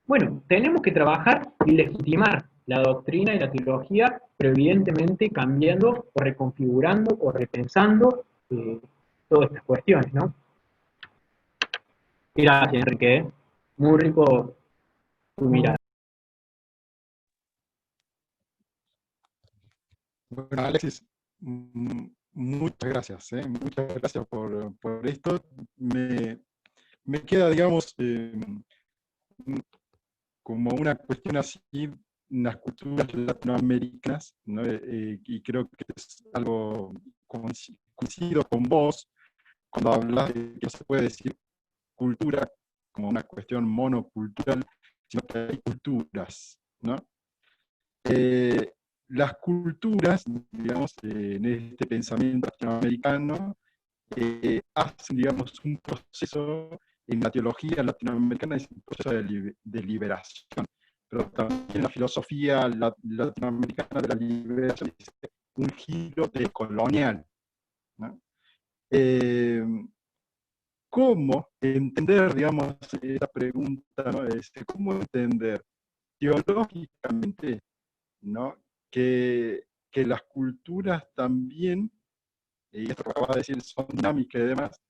Bueno, tenemos que trabajar y legitimar la doctrina y la teología, pero evidentemente cambiando o reconfigurando o repensando todas estas cuestiones, ¿no? Gracias, Enrique. Muy rico tu mirada. Bueno, Alexis, muchas gracias, muchas gracias por esto. Me queda, digamos, como una cuestión así, en las culturas latinoamericanas, ¿no? Y creo que es algo coincido con vos cuando hablas de que no se puede decir cultura como una cuestión monocultural, sino que hay culturas, ¿no? Las culturas, digamos, en este pensamiento latinoamericano, hacen, digamos, un proceso en la teología latinoamericana es un proceso de liberación, pero también en la filosofía latinoamericana de la liberación es un giro decolonial, ¿no? ¿Cómo entender, digamos, esa pregunta, ¿no? ¿Cómo entender teológicamente, ¿no? que las culturas también, y esto que acabas de decir, son dinámicas y demás,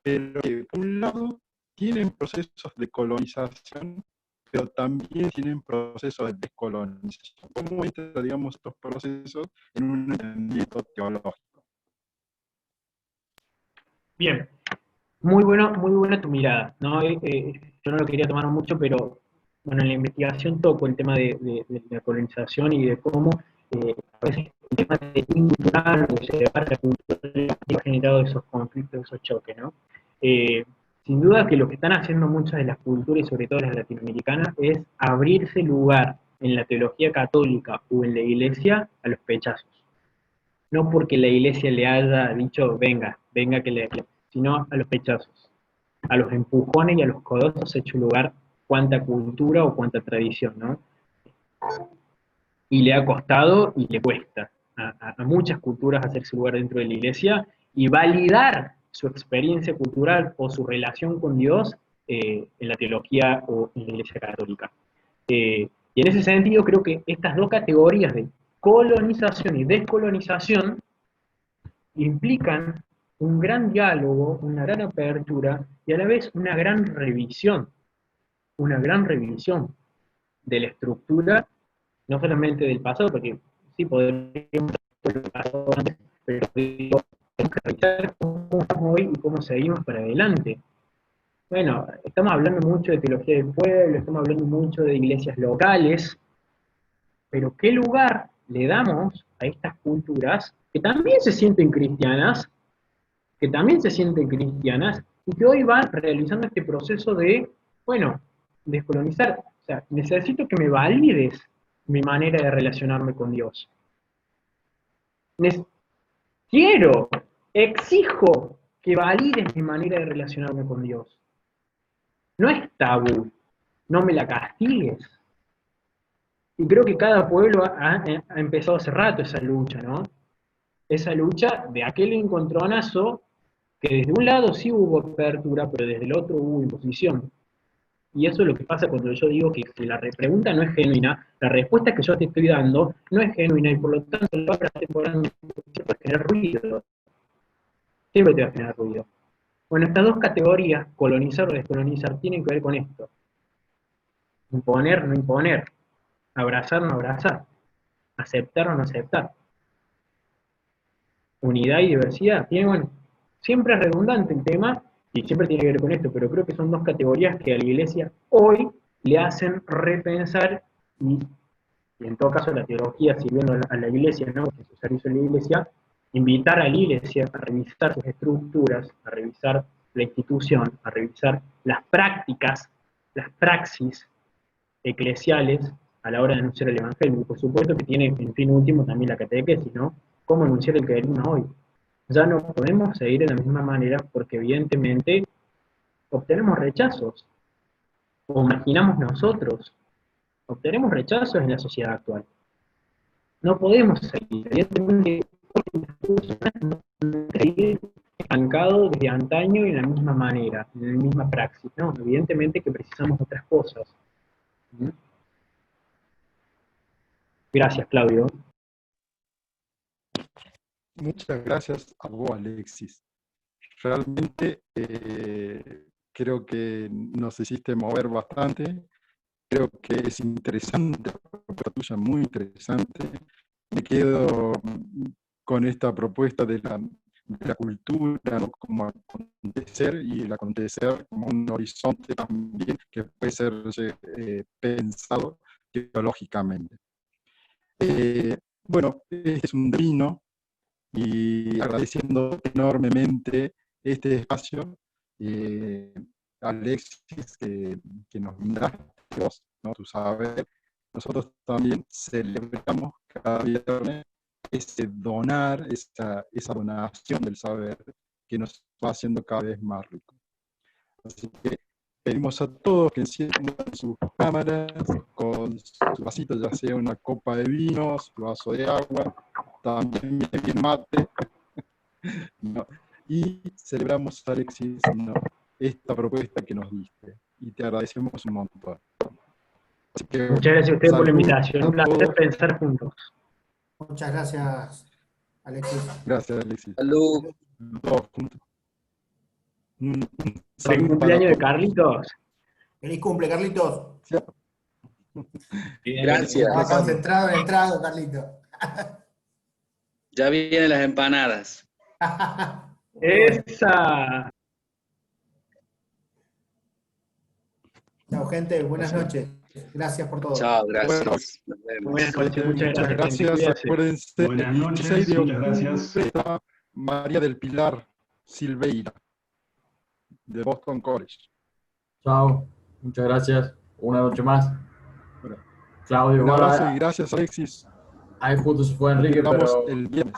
pero que por un lado tienen procesos de colonización, pero también tienen procesos de descolonización? ¿Cómo entra, digamos, estos procesos en un entendimiento teológico? Bien, muy buena tu mirada, ¿no? Yo no lo quería tomar mucho, pero bueno, en la investigación toco el tema de la colonización y de cómo a veces el tema de cultural o separar la cultura ha generado esos conflictos, esos choques, ¿no? Eh, Sin duda que lo que están haciendo muchas de las culturas, y sobre todo las latinoamericanas, es abrirse lugar en la teología católica o en la iglesia a los pechazos. No porque la iglesia le haya dicho, venga, venga que le, sino a los pechazos, a los empujones y a los codazos ha hecho lugar cuánta cultura o cuánta tradición, ¿no? Y le ha costado y le cuesta a muchas culturas hacerse lugar dentro de la iglesia y validar su experiencia cultural o su relación con Dios en la teología o en la iglesia católica. Y en ese sentido creo que estas dos categorías de colonización y descolonización implican un gran diálogo, una gran apertura y a la vez una gran revisión de la estructura, no solamente del pasado, porque sí podríamos ver el pasado antes, pero digo, tenemos que revisar cómo estamos hoy y cómo seguimos para adelante. Bueno, estamos hablando mucho de teología del pueblo, estamos hablando mucho de iglesias locales, pero ¿qué lugar le damos a estas culturas que también se sienten cristianas, y que hoy van realizando este proceso de, bueno, descolonizar? O sea, necesito que me valides mi manera de relacionarme con Dios. Quiero, exijo que valides mi manera de relacionarme con Dios. No es tabú, no me la castigues. Y creo que cada pueblo ha empezado hace rato esa lucha, ¿no? Esa lucha de aquel encontronazo que desde un lado sí hubo apertura, pero desde el otro hubo imposición. Y eso es lo que pasa cuando yo digo que si la pregunta no es genuina, la respuesta que yo te estoy dando no es genuina y por lo tanto la palabra temporal va a generar ruido. Siempre te va a generar ruido. Bueno, estas dos categorías, colonizar o descolonizar, tienen que ver con esto. Imponer, no imponer. Abrazar, no abrazar. Aceptar o no aceptar. Unidad y diversidad. Bueno, siempre es redundante el tema y siempre tiene que ver con esto, pero creo que son dos categorías que a la iglesia hoy le hacen repensar y en todo caso la teología sirviendo a la iglesia, ¿no? En su servicio a la iglesia, invitar a la iglesia a revisar sus estructuras, a revisar la institución, a revisar las prácticas, las praxis eclesiales a la hora de anunciar el evangelio. Y por supuesto que tiene en fin último también la catequesis, ¿no? ¿Cómo anunciar el querigma hoy? Ya no podemos seguir de la misma manera porque evidentemente obtenemos rechazos, o imaginamos nosotros, obtenemos rechazos en la sociedad actual. No podemos seguir, evidentemente, no seguir estancado desde antaño en la misma manera, en la misma praxis, no, evidentemente que precisamos otras cosas. Gracias, Claudio. Muchas gracias a vos, Alexis. Realmente creo que nos hiciste mover bastante. Creo que es interesante, la propuesta tuya, muy interesante. Me quedo con esta propuesta de la cultura, ¿no? Como acontecer, y el acontecer como un horizonte también que puede ser pensado teológicamente. Bueno, este es un vino, y agradeciendo enormemente este espacio, Alexis, que nos brindaste vos, ¿no? Tu saber. Nosotros también celebramos cada viernes ese donar, esa donación del saber que nos va haciendo cada vez más rico. Así que pedimos a todos que enciendan sus cámaras con su vasito, ya sea una copa de vino, su vaso de agua, también viene bien mate. ¿No? Y celebramos, Alexis, ¿no?, esta propuesta que nos diste. Y te agradecemos un montón. Así que, Muchas gracias a ustedes por la salud invitación. a Un placer todos. pensar juntos. Muchas gracias, Alexis. Gracias, Alexis. Salud. Todos juntos. Un ¿El saludo para cumpleaños de todos. Carlitos? Feliz cumple, Carlitos. ¿Sí? Gracias. Estaba concentrado en el trago, Carlitos. Ya vienen las empanadas. Esa. Chao, gente. Buenas noches. Gracias por todo. Chao, Bueno, gracias. Nos vemos. Buenas noches, muchas muchas gracias. gente. gracias. Cuídense. Acuérdense, Buenas el noches, 16 de muchas gracias. octubre está María del Pilar Silveira, de Boston College. Chao, muchas gracias. Una noche más. Bueno, Claudio, un abrazo y igual, gracias, Alexis. ahí justo se fue Enrique, Nos vemos pero el viernes.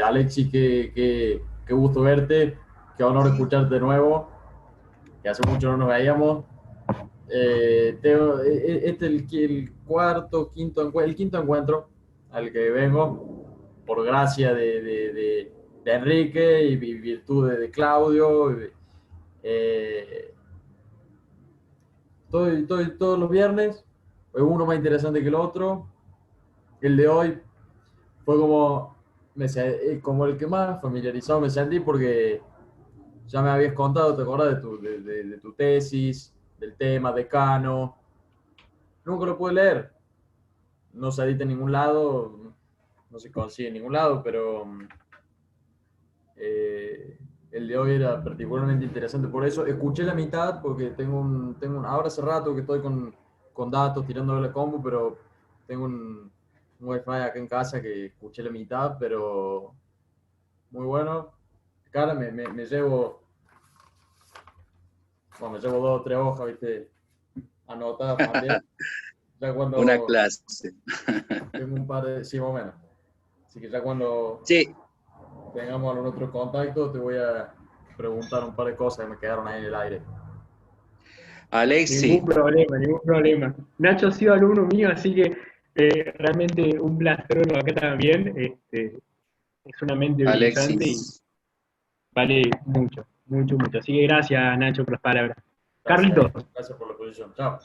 Alexis, qué gusto verte, qué honor escucharte de nuevo, que hace mucho no nos veíamos. Este es el quinto encuentro al que vengo, por gracia de Enrique y virtud de Claudio. Estoy todos los viernes, uno más interesante que el otro. El de hoy fue como el que más familiarizado me sentí, porque ya me habías contado, ¿te acuerdas de tu tesis, del tema decano? Nunca lo pude leer, no se edita en ningún lado, no se consigue en ningún lado, pero el de hoy era particularmente interesante por eso. Escuché la mitad porque ahora hace rato que estoy con datos tirando la combo, pero tengo un wifi acá en casa que escuché la mitad, pero muy bueno. Cara, me llevo 2 o 3 hojas, ¿viste? Anotadas también. Ya cuando Una clase. tengo un par de, sí, más o menos. Así que ya cuando Sí, tengamos algún otro contacto, te voy a preguntar un par de cosas que me quedaron ahí en el aire. Alexis, Ningún problema, ningún problema. Nacho ha sido alumno mío, así que realmente un placer verlo acá también. Es una mente brillante y Alexis. vale mucho, mucho, mucho. Así que gracias, Nacho, por las palabras. Gracias, Carlitos. gracias por la exposición. Chao.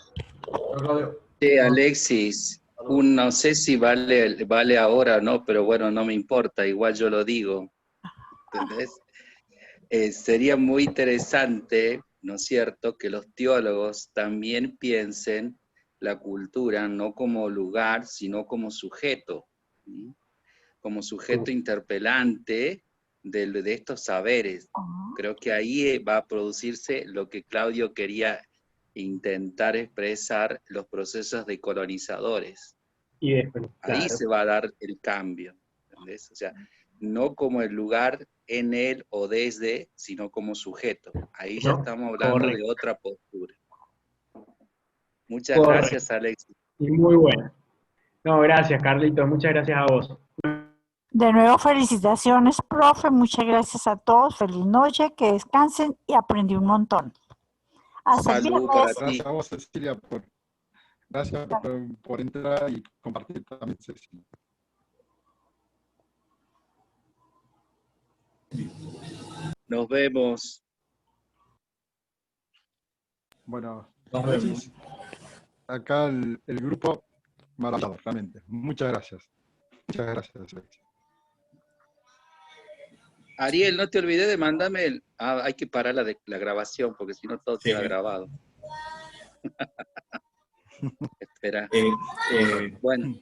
Chao, Claudio. Sí, Alexis, no sé si vale ahora o no, pero bueno, no me importa, igual yo lo digo. ¿Entendés? Sería muy interesante, ¿no es cierto?, que los teólogos también piensen la cultura no como lugar, sino como sujeto, ¿sí? Como sujeto interpelante de estos saberes. Creo que ahí va a producirse lo que Claudio quería intentar expresar, los procesos decolonizadores. Y después, Ahí claro. se va a dar el cambio, ¿entendés? O sea, no como el lugar en él o desde, sino como sujeto. Ahí ya No, estamos hablando correcto. de otra postura. Muchas Correcto. gracias, Alexis. Y muy bueno. No, gracias, Carlitos. Muchas gracias a vos. De nuevo, felicitaciones, profe. Muchas gracias a todos. Feliz noche, que descansen y aprendí un montón. Hasta el Salud viernes. para ti. Gracias a vos, Cecilia, gracias por entrar y compartir también, Cecilia. Nos vemos. Bueno, Nos Alexis, acá el grupo maravillado, realmente. Muchas gracias. Muchas gracias, Alexis. Ariel, no te olvides de mandarme hay que parar la grabación, porque si no todo queda grabado. Espera. Bueno.